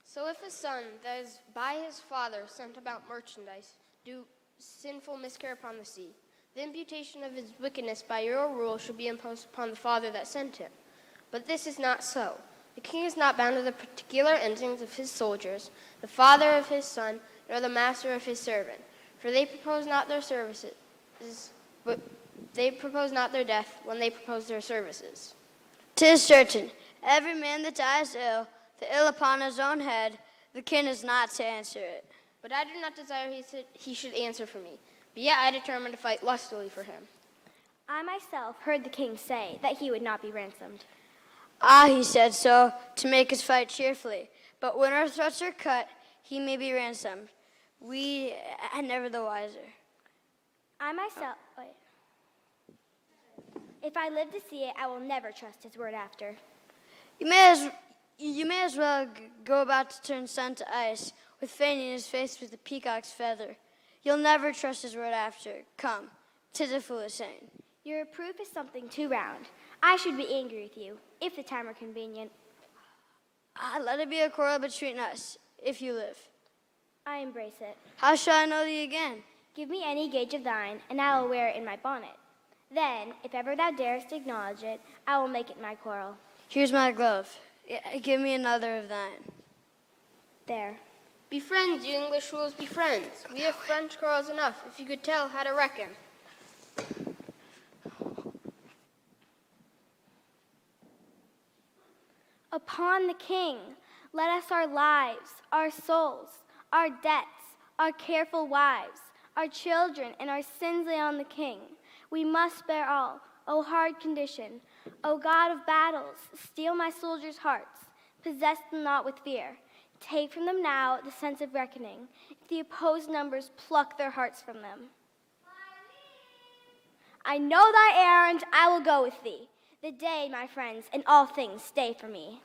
Speaker 7: So if a son that is by his father sent about merchandise do sinful miscarry upon the sea, the imputation of his wickedness by your rule shall be imposed upon the father that sent him. But this is not so. The king is not bound to the particular endings of his soldiers, the father of his son, nor the master of his servant. For they propose not their services, but they propose not their death when they propose their services.
Speaker 6: 'Tis certain, every man that dies ill, the ill upon his own head, the king is not to answer it.
Speaker 7: But I do not desire he should answer for me, but yet I determine to fight lustily for him.
Speaker 4: I myself heard the king say that he would not be ransomed.
Speaker 6: Ah, he said so, to make us fight cheerfully. But when our throats are cut, he may be ransomed. We are never the wiser.
Speaker 4: I myself, wait. If I live to see it, I will never trust his word after.
Speaker 6: You may as well go about to turn sun to ice, with feigning his face with a peacock's feather. You'll never trust his word after. Come, 'tis a foolish saying.
Speaker 4: Your reproof is something too round. I should be angry with you, if the time were convenient.
Speaker 6: Let it be a quarrel between us, if you live.
Speaker 4: I embrace it.
Speaker 6: How shall I know thee again?
Speaker 4: Give me any gage of thine, and I will wear it in my bonnet. Then, if ever thou darest acknowledge it, I will make it my quarrel.
Speaker 6: Here's my glove. Give me another of thine.
Speaker 4: There.
Speaker 7: Be friends, you English fools, be friends. We have French quarrels enough, if you could tell how to reckon.
Speaker 4: Upon the king, let us our lives, our souls, our debts, our careful wives, our children, and our sins lay on the king. We must bear all, O hard condition. O God of battles, steel my soldiers' hearts, possess them not with fear. Take from them now the sense of reckoning. If the opposed numbers pluck their hearts from them. I know thy errand, I will go with thee. The day, my friends, and all things stay for me.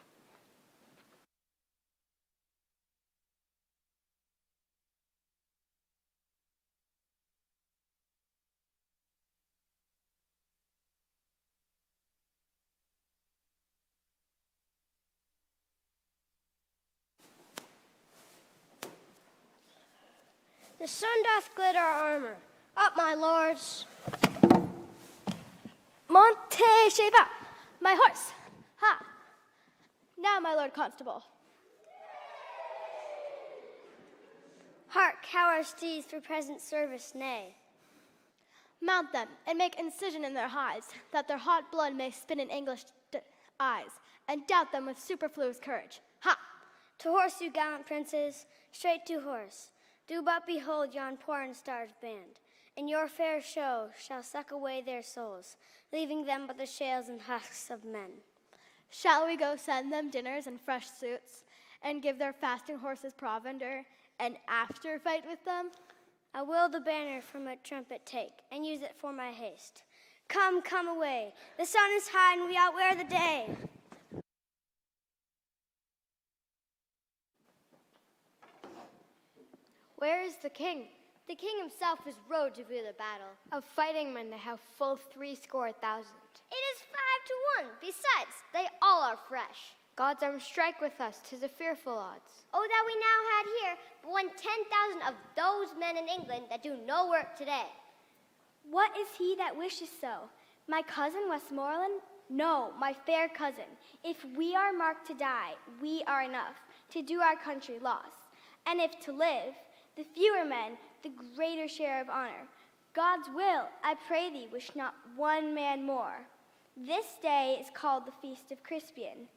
Speaker 1: The sun doth glitter our armor. Up, my lords.
Speaker 4: Montecheva, my horse. Ha! Now, my lord constable.
Speaker 5: Hark, how our steeds for present service neigh.
Speaker 4: Mount them and make incision in their hides, that their hot blood may spin in English eyes, and doubt them with superfluous courage. Ha!
Speaker 5: To horse, you gallant princes, straight to horse. Do but behold yon poor and starved band. In your fair show shall suck away their souls, leaving them but the shells and husks of men.
Speaker 4: Shall we go send them dinners and fresh suits, and give their fasting horses provender, and after fight with them?
Speaker 5: I will the banner from a trumpet take, and use it for my haste. Come, come away. The sun is high, and we outwear the day.
Speaker 2: Where is the king?
Speaker 3: The king himself is rode to view the battle.
Speaker 2: Of fighting men they have full 70,000.
Speaker 3: It is 5 to 1. Besides, they all are fresh.
Speaker 2: God's arm strike with us, 'tis a fearful odds.
Speaker 3: Oh, that we now had here but 10,000 of those men in England that do no work today.
Speaker 4: What is he that wishes so? My cousin Westmoreland? No, my fair cousin. If we are marked to die, we are enough to do our country loss. And if to live, the fewer men, the greater share of honor. God's will, I pray thee, wish not one man more. This day is called the Feast of Crispian.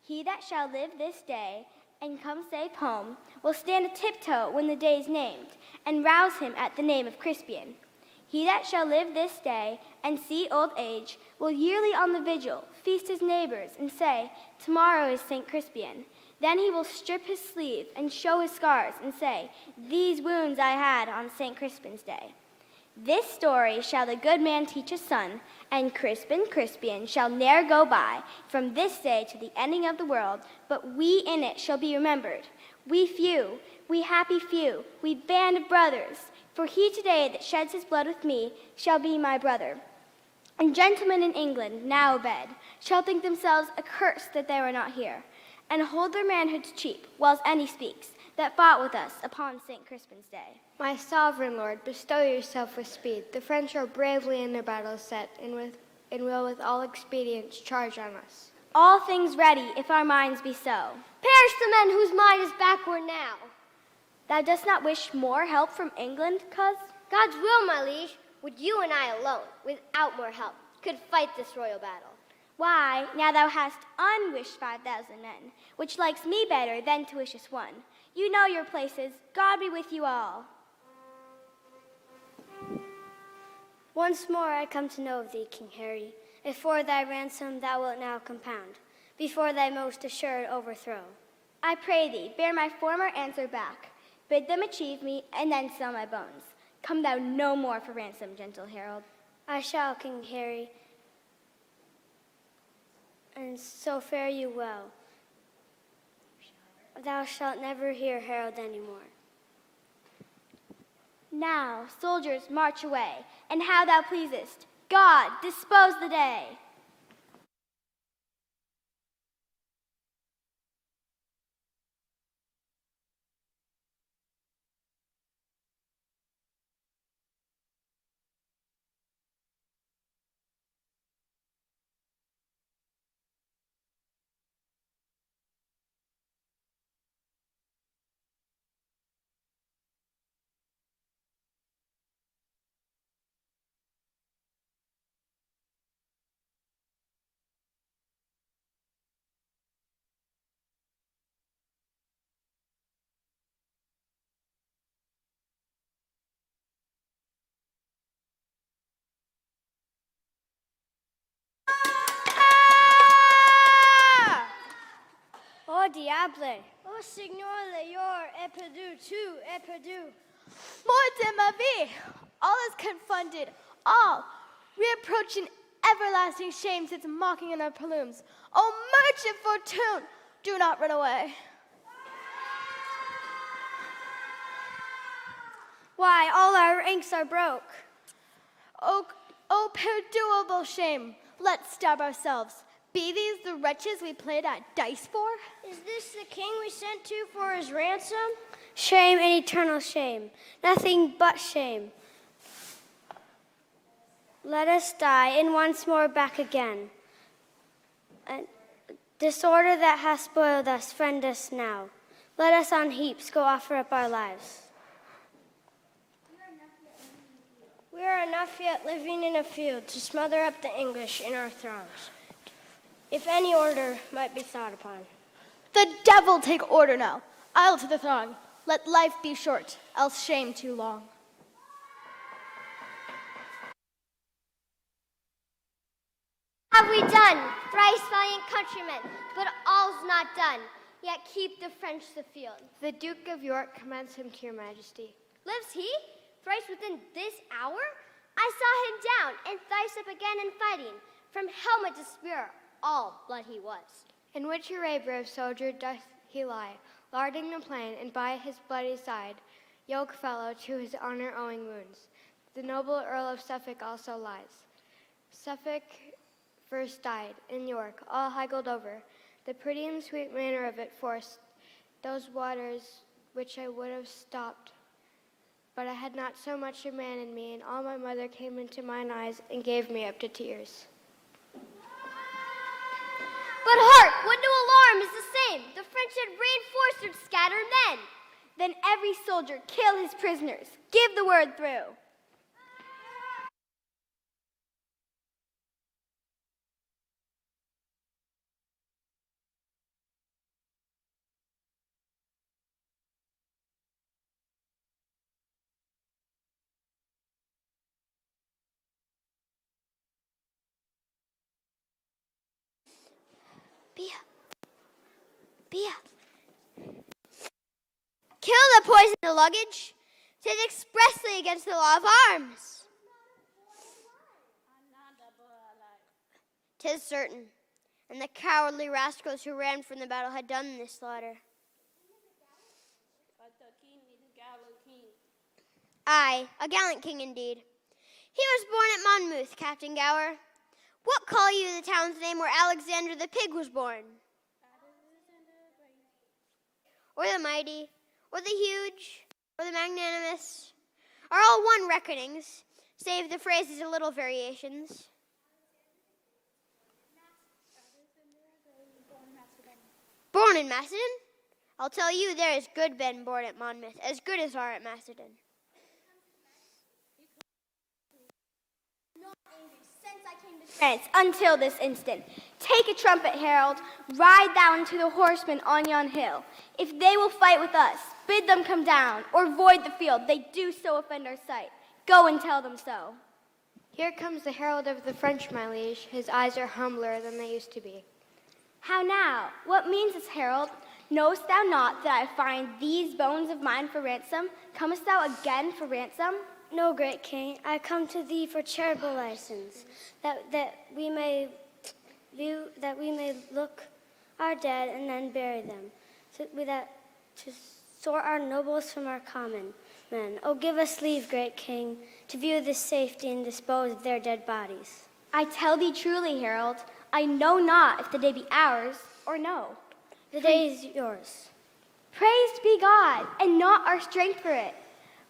Speaker 4: He that shall live this day and come safe home will stand a tiptoe when the day is named, and rouse him at the name of Crispian. He that shall live this day and see old age will yearly on the vigil feast his neighbors and say, tomorrow is St. Crispian. Then he will strip his sleeve and show his scars and say, these wounds I had on St. Crispin's day. This story shall the good man teach his son, and Crispian shall ne'er go by from this day to the ending of the world, but we in it shall be remembered. We few, we happy few, we band of brothers, for he today that sheds his blood with me shall be my brother. And gentlemen in England, now abed, shall think themselves accursed that they were not here, and hold their manhoods cheap, whiles any speaks, that fought with us upon St. Crispin's day.
Speaker 2: My sovereign lord, bestow yourself with speed. The French are bravely in their battles set, and will with all expedients charge on us.
Speaker 4: All things ready, if our minds be so.
Speaker 3: Perish the men whose mind is backward now.
Speaker 4: Thou dost not wish more help from England, coz?
Speaker 3: God's will, my liege, would you and I alone, without more help, could fight this royal battle.
Speaker 4: Why, now thou hast unwished 5,000 men, which likes me better than to wish us one. You know your places. God be with you all.
Speaker 5: Once more I come to know of thee, King Harry, if for thy ransom thou wilt now compound, before thy most assured overthrow.
Speaker 4: I pray thee, bear my former answer back. Bid them achieve me, and then sell my bones. Come thou no more for ransom, gentle herald.
Speaker 5: I shall, King Harry, and so fare you well. Thou shalt never hear herald any more.
Speaker 4: Now, soldiers, march away, and how thou pleasest. God, dispose the day.
Speaker 5: Oh, diable!
Speaker 1: Oh, Signor Leor, est perdu, tout est perdu.
Speaker 4: Mort de ma vie! All is confounded, all. Reapproaching everlasting shame sits mocking in their plumes. O merchant fortune, do not run away.
Speaker 5: Why, all our ranks are broke.
Speaker 4: O perdoable shame, let's stab ourselves. Be these the wretches we played at dice for?
Speaker 1: Is this the king we sent to for his ransom?
Speaker 5: Shame and eternal shame, nothing but shame. Let us die, and once more back again. And disorder that hath spoiled us, friend us now. Let us on heaps go offer up our lives.
Speaker 1: We are enough yet living in a field to smother up the English in our throngs, if any order might be thought upon.
Speaker 4: The devil take order now. I'll to the throng. Let life be short, else shame too long.
Speaker 3: Have we done, thrice valiant countrymen, but all's not done, yet keep the French the field.
Speaker 2: The Duke of York commends him to your majesty.
Speaker 3: Lives he, thrice within this hour? I saw him down, and thrice up again in fighting, from helmet to spear, all blood he was.
Speaker 2: In which array, brave soldier, doth he lie, larding the plain, and by his bloody side yoke fellow to his honor-owing wounds. The noble Earl of Suffolk also lies. Suffolk first died, in York, all higgled over. The pretty and sweet manner of it forced those waters which I would have stopped. But I had not so much a man in me, and all my mother came into mine eyes and gave me up to tears.
Speaker 4: But hark! What new alarm is the same? The French had reinforced their scattered men. Then every soldier kill his prisoners. Give the word through.
Speaker 3: Bia. Kill the poison in the luggage. 'Tis expressly against the law of arms. 'Tis certain, and the cowardly rascals who ran from the battle had done this slaughter.
Speaker 10: But the king is a gallant king.
Speaker 3: Aye, a gallant king indeed. He was born at Monmouth, Captain Gower. What call you the town's name where Alexander the Pig was born? Or the mighty, or the huge, or the magnanimous, are all one reckonings, save the phrases a little variations. Born in Macedon? I'll tell you, there is good men born at Monmouth, as good as are at Macedon.
Speaker 4: France until this instant. Take a trumpet, herald. Ride thou unto the horsemen on yon hill. If they will fight with us, bid them come down, or void the field. They do so offend our sight. Go and tell them so.
Speaker 2: Here comes the herald of the French, my liege. His eyes are humbler than they used to be.
Speaker 4: How now? What means this, herald? Knowest thou not that I find these bones of mine for ransom? Comest thou again for ransom?
Speaker 5: No, great king, I come to thee for charitable license, that we may look our dead and then bury them, to sort our nobles from our common men. Oh, give us leave, great king, to view this safety and dispose of their dead bodies.
Speaker 4: I tell thee truly, herald, I know not if the day be ours or no.
Speaker 5: The day is yours.
Speaker 4: Praised be God, and not our strength for it.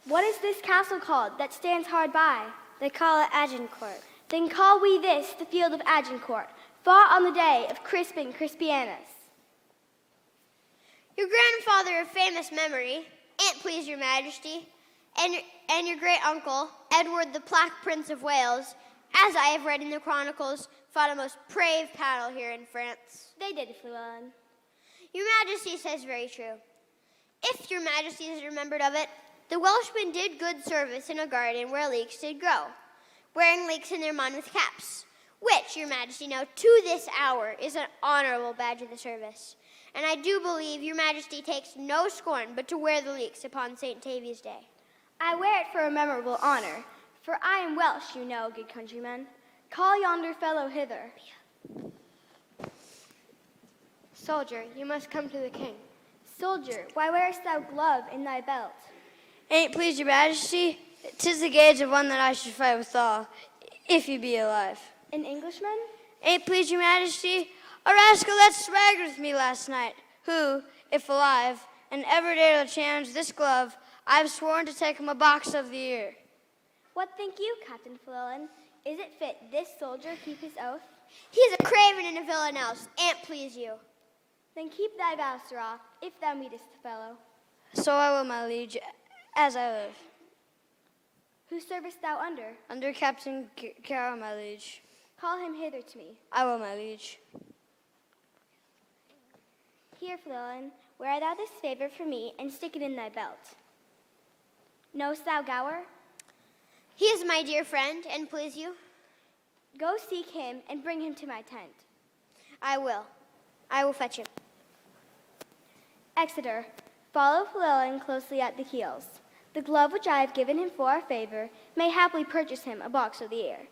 Speaker 4: What is this castle called that stands hard by?
Speaker 5: They call it Agincourt.
Speaker 4: Then call we this the field of Agincourt, fought on the day of Crispin Crispianus.
Speaker 3: Your grandfather of famous memory, an't please your majesty, and your great uncle, Edward the Black Prince of Wales, as I have read in the chronicles, fought a most brave battle here in France.
Speaker 4: They did, Fluellen.
Speaker 3: Your majesty says very true. If your majesty is remembered of it, the Welshmen did good service in a garden where leeks did grow, wearing leeks in their Monmouth caps, which, your majesty, now to this hour is an honorable badge of the service. And I do believe your majesty takes no scorn but to wear the leeks upon St. Tavia's Day.
Speaker 4: I wear it for a memorable honor, for I am Welsh, you know, good countrymen. Call yonder fellow hither.
Speaker 2: Soldier, you must come to the king.
Speaker 4: Soldier, why wearest thou glove in thy belt?
Speaker 6: Ain't pleased your majesty, 'tis the gage of one that I should fight withal, if you be alive.
Speaker 4: An Englishman?
Speaker 6: Ain't pleased your majesty, a rascal that swaggered with me last night, who, if alive, and ever dare to challenge this glove, I've sworn to take him a box of the ear.
Speaker 4: What think you, Captain Fluellen? Is it fit this soldier keep his oath?
Speaker 3: He's a craven and a villain else, an't please you.
Speaker 4: Then keep thy vow, sirrah, if thou meetest the fellow.
Speaker 6: So I will, my liege, as I live.
Speaker 4: Who servest thou under?
Speaker 6: Under Captain Carroll, my liege.
Speaker 4: Call him hither to me.
Speaker 6: I will, my liege.
Speaker 4: Here, Fluellen, wear thou this favor for me, and stick it in thy belt. Knowest thou Gower?
Speaker 3: He is my dear friend, and please you.
Speaker 4: Go seek him, and bring him to my tent.
Speaker 3: I will. I will fetch him.
Speaker 4: Exeter, follow Fluellen closely at the heels. The glove which I have given him for our favor may happily purchase him a box of the ear.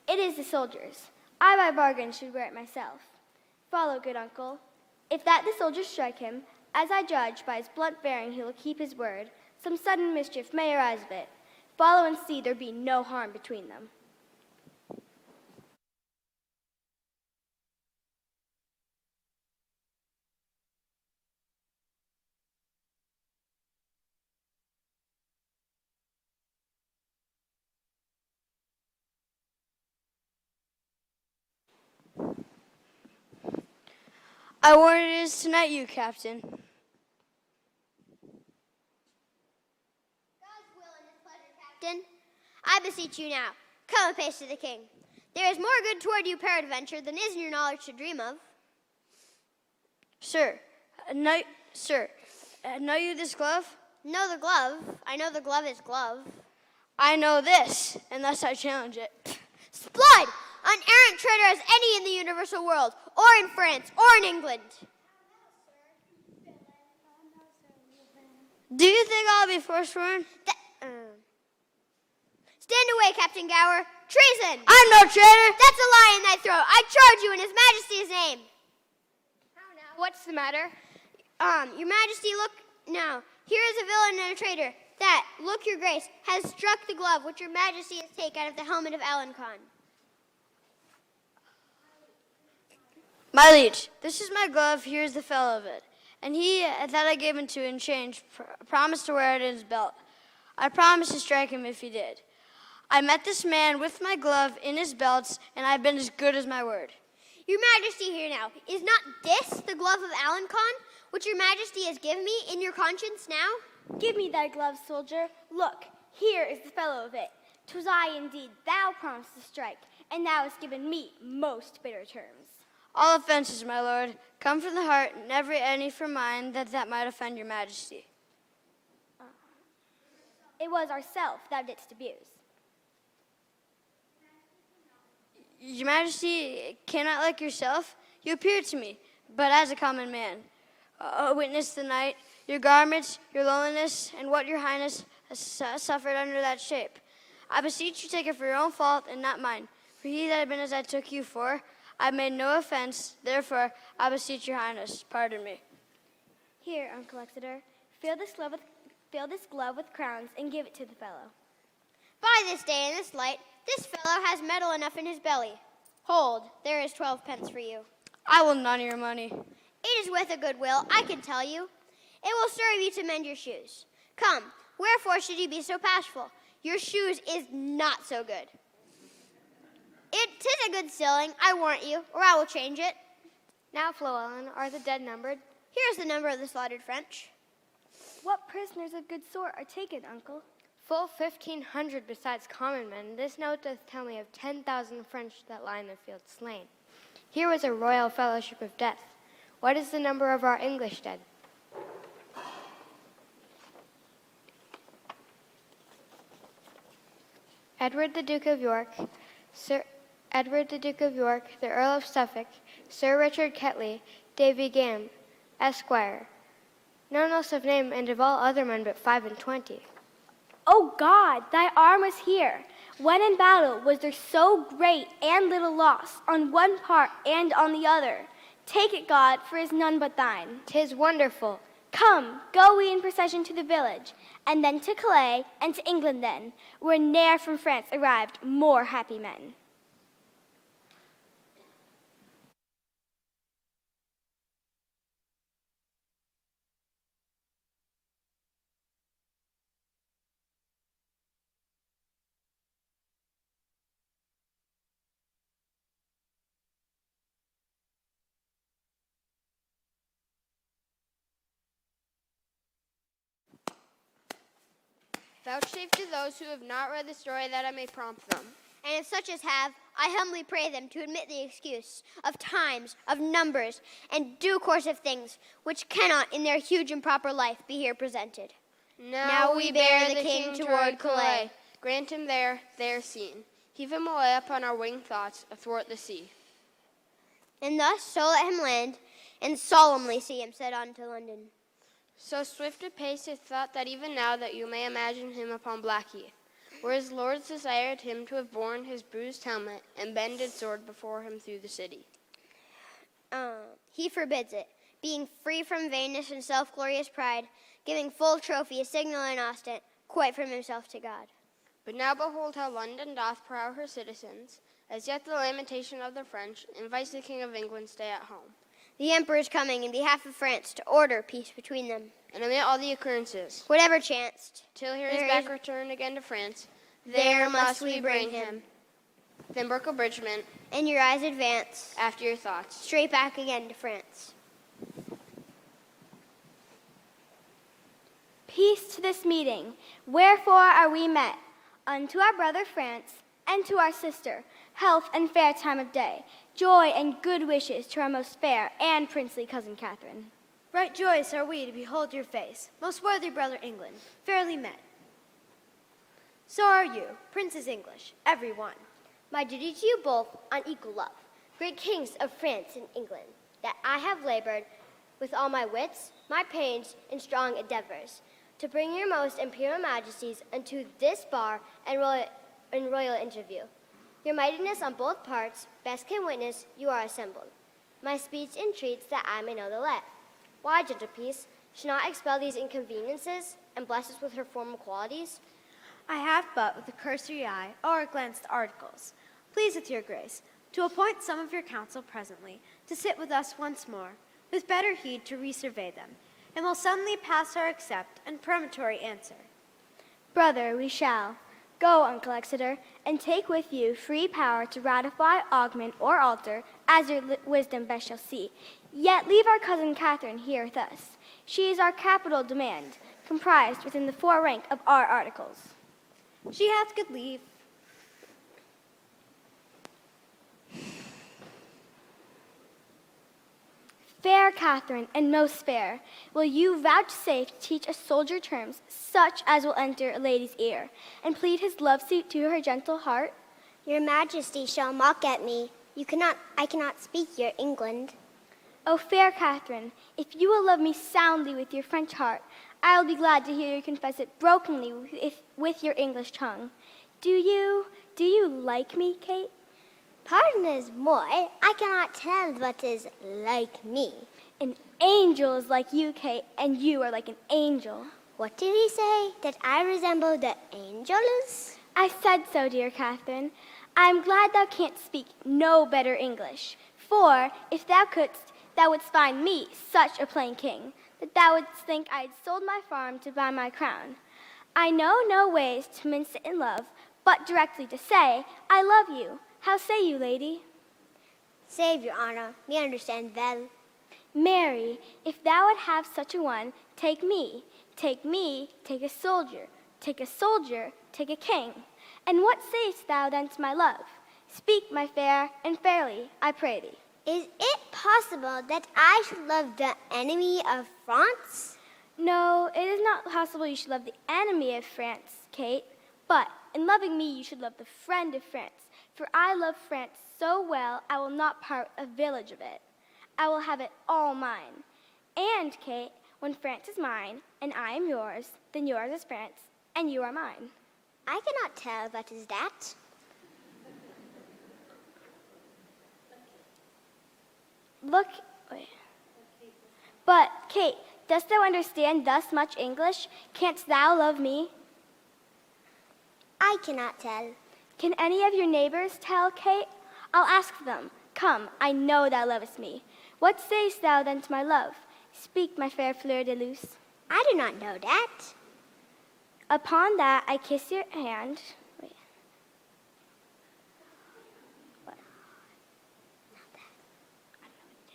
Speaker 4: It is the soldier's. I by bargain should wear it myself. Follow, good uncle. If that the soldiers strike him, As I judge by his blunt bearing he will keep his word. Some sudden mischief may arise of it. Follow and see there be no harm between them.
Speaker 6: I warn it is tonight, you captain.
Speaker 11: God's will and his pleasure, Captain. I beseech you now, come apace to the king. There is more good toward you, peradventure, than is in your knowledge to dream of.
Speaker 6: Sir, know you this glove?
Speaker 11: Know the glove. I know the glove is glove.
Speaker 6: I know this, and thus I challenge it.
Speaker 11: Blood! Unerrant traitor as any in the universal world, or in France, or in England.
Speaker 6: Do you think I'll be forsworn?
Speaker 11: Stand away, Captain Gower. Treason!
Speaker 6: I'm no traitor!
Speaker 11: That's a lie in thy throat. I charge you in his majesty's name.
Speaker 2: How now? What's the matter?
Speaker 11: Your majesty, look now. Here is a villain and a traitor that, look your grace, has struck the glove which your majesty has taken out of the helmet of Alencon.
Speaker 6: My liege, this is my glove, here's the fellow of it. And he that I gave unto in change promised to wear it in his belt. I promised to strike him if he did. I met this man with my glove in his belts, and I've been as good as my word.
Speaker 11: Your majesty, here now, is not this the glove of Alencon, which your majesty has given me in your conscience now?
Speaker 4: Give me thy glove, soldier. Look, here is the fellow of it. 'Twas I indeed thou promised to strike, and thou hast given me most bitter terms.
Speaker 6: All offenses, my lord, come from the heart, never any from mine that might offend your majesty.
Speaker 4: It was ourself thou didst abuse.
Speaker 6: Your majesty cannot like yourself. You appear to me, but as a common man. Witness the night, your garments, your loneliness, and what your highness has suffered under that shape. I beseech you take it for your own fault and not mine. For he that had been as I took you for, I made no offense, therefore I beseech your highness, pardon me.
Speaker 4: Here, Uncle Exeter, fill this glove with crowns and give it to the fellow.
Speaker 11: By this day and this light, this fellow has metal enough in his belly. Hold, there is 12 pence for you.
Speaker 6: I will none of your money.
Speaker 11: It is with a good will, I can tell you. It will serve you to mend your shoes. Come, wherefore should you be so bashful? Your shoes is not so good. It 'tis a good stilling, I warrant you, or I will change it.
Speaker 2: Now, Flo-Ellen, are the dead numbered?
Speaker 11: Here is the number of the slaughtered French.
Speaker 4: What prisoners of good sort are taken, uncle?
Speaker 2: Full 1,500 besides common men. This note doth tell me of 10,000 French that lie in the field slain. Here was a royal fellowship of death. What is the number of our English dead? Edward the Duke of York, Sir Edward the Duke of York, the Earl of Suffolk, Sir Richard Ketley, Davy Gamb, Esquire. None else of name, and of all other men but 25.
Speaker 4: O God, thy arm was here. When in battle was there so great and little loss on one part and on the other. Take it, God, for is none but thine.
Speaker 2: 'Tis wonderful.
Speaker 4: Come, go we in procession to the village, and then to Calais, and to England then, where ne'er from France arrived more happy men.
Speaker 7: Vouchsafe to those who have not read the story that I may prompt them.
Speaker 11: And if such as have, I humbly pray them to admit the excuse of times, of numbers, and due course of things, which cannot in their huge and proper life be here presented.
Speaker 7: Now we bear the king toward Calais. Grant him there seen. Heave him away upon our winged thoughts athwart the sea.
Speaker 11: And thus so let him land, and solemnly see him set on to London.
Speaker 7: So swift a pace is thought that even now that you may imagine him upon Blackheath, where his lords desired him to have borne his bruised helmet and bended sword before him through the city.
Speaker 11: He forbids it. being free from vainness and self-glorious pride, giving full trophy, a signal and ostent, quite from himself to God.
Speaker 7: But now behold how London doth proud her citizens, as yet the lamentation of the French invites the King of England stay at home.
Speaker 11: The Emperor is coming in behalf of France to order peace between them.
Speaker 7: And amid all the occurrences,
Speaker 11: Whatever chanced,
Speaker 7: till here is back returned again to France,
Speaker 11: there must we bring him.
Speaker 7: then brook abridgment,
Speaker 11: And your eyes advance,
Speaker 7: after your thoughts.
Speaker 11: straight back again to France.
Speaker 4: Peace to this meeting. Wherefore are we met? Unto our brother France, and to our sister, health and fair time of day, joy and good wishes to our most fair and princely cousin Catherine.
Speaker 9: Right joyous are we to behold your face, most worthy brother England, fairly met. So are you, princes English, every one.
Speaker 11: My duty to you both on equal love, great kings of France and England, that I have labored with all my wits, my pains, and strong endeavors, to bring your most imperial majesties unto this bar and royal interview. Your mightiness on both parts best can witness you are assembled. My speech entreats that I may know the let. Why, gentle peace, should not expel these inconveniences and bless us with her formal qualities?
Speaker 9: I have but with a cursory eye or glanced the articles, pleased with your grace, to appoint some of your council presently to sit with us once more, with better heed to resurvey them, and will suddenly pass our accept and peremptory answer.
Speaker 4: Brother, we shall. Go, Uncle Exeter, and take with you free power to ratify, augment, or alter, as your wisdom best shall see. Yet leave our cousin Catherine here with us. She is our capital demand, comprised within the forerank of our articles.
Speaker 9: She hath good leave.
Speaker 4: Fair Catherine, and most fair, will you vouchsafe to teach a soldier terms such as will enter a lady's ear, and plead his love suit to her gentle heart?
Speaker 11: Your majesty shall mock at me. I cannot speak your England.
Speaker 4: O fair Catherine, if you will love me soundly with your French heart, I will be glad to hear you confess it brokenly with your English tongue. Do you like me, Kate?
Speaker 11: Pardonnez-moi, I cannot tell what is like me.
Speaker 4: An angel is like you, Kate, and you are like an angel.
Speaker 11: What did he say? That I resemble the angels?
Speaker 4: I said so, dear Catherine. I am glad thou canst speak no better English. For, if thou couldst, thou wouldst find me such a plain king, that thou wouldst think I had sold my farm to buy my crown. I know no ways to mince it in love, but directly to say, I love you. How say you, lady?
Speaker 11: Save your honor, me understand well.
Speaker 4: Mary, if thou would have such a one, take me, take a soldier, take a king. And what sayest thou then to my love? Speak, my fair, and fairly, I pray thee.
Speaker 11: Is it possible that I should love the enemy of France?
Speaker 4: No, it is not possible you should love the enemy of France, Kate, but in loving me you should love the friend of France. For I love France so well, I will not part a village of it. I will have it all mine. And, Kate, when France is mine, and I am yours, then yours is France, and you are mine.
Speaker 11: I cannot tell what is that.
Speaker 4: Wait. But, Kate, dost thou understand thus much English? Canst thou love me?
Speaker 11: I cannot tell.
Speaker 4: Can any of your neighbors tell, Kate? I'll ask them. Come, I know thou lovest me. What sayest thou then to my love? Speak, my fair fleur de luce.
Speaker 11: I do not know that.
Speaker 4: Upon that, I kiss your hand. Wait. What? Not that. I don't know what it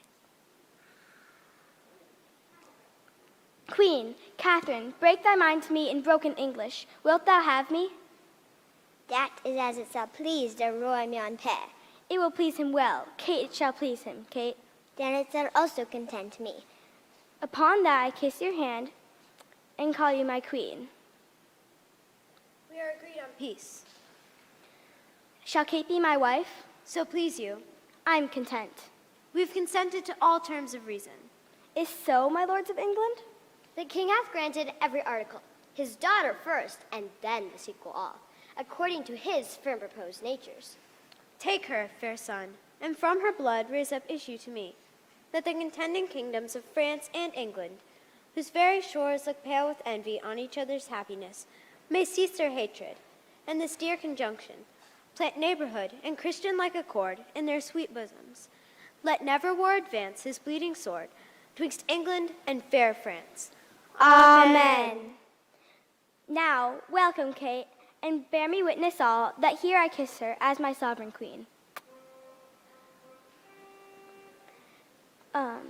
Speaker 4: is. Queen, Catherine, break thy mind to me in broken English. Wilt thou have me?
Speaker 11: That is as it shall please the roi mon père.
Speaker 4: It will please him well. Kate, it shall please him, Kate.
Speaker 11: Then it shall also content me.
Speaker 4: Upon that, I kiss your hand and call you my queen.
Speaker 9: We are agreed on peace.
Speaker 4: Shall Kate be my wife?
Speaker 9: So please you.
Speaker 4: I'm content.
Speaker 9: We've consented to all terms of reason.
Speaker 4: Is so, my lords of England?
Speaker 11: The king hath granted every article, his daughter first, and then the sequel all, according to his firm proposed natures.
Speaker 9: Take her, fair son, and from her blood raise up issue to me. that the contending kingdoms of France and England, whose very shores look pale with envy on each other's happiness, may cease their hatred, and this dear conjunction plant neighborhood and Christian-like accord in their sweet bosoms. Let never war advance his bleeding sword twixt England and fair France.
Speaker 4: Amen. Now, welcome, Kate, and bear me witness all that here I kiss her as my sovereign queen.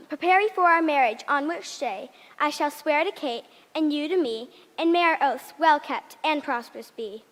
Speaker 4: Prepare ye for our marriage, on which day I shall swear to Kate and you to me, and may our oaths well kept and prosperous be.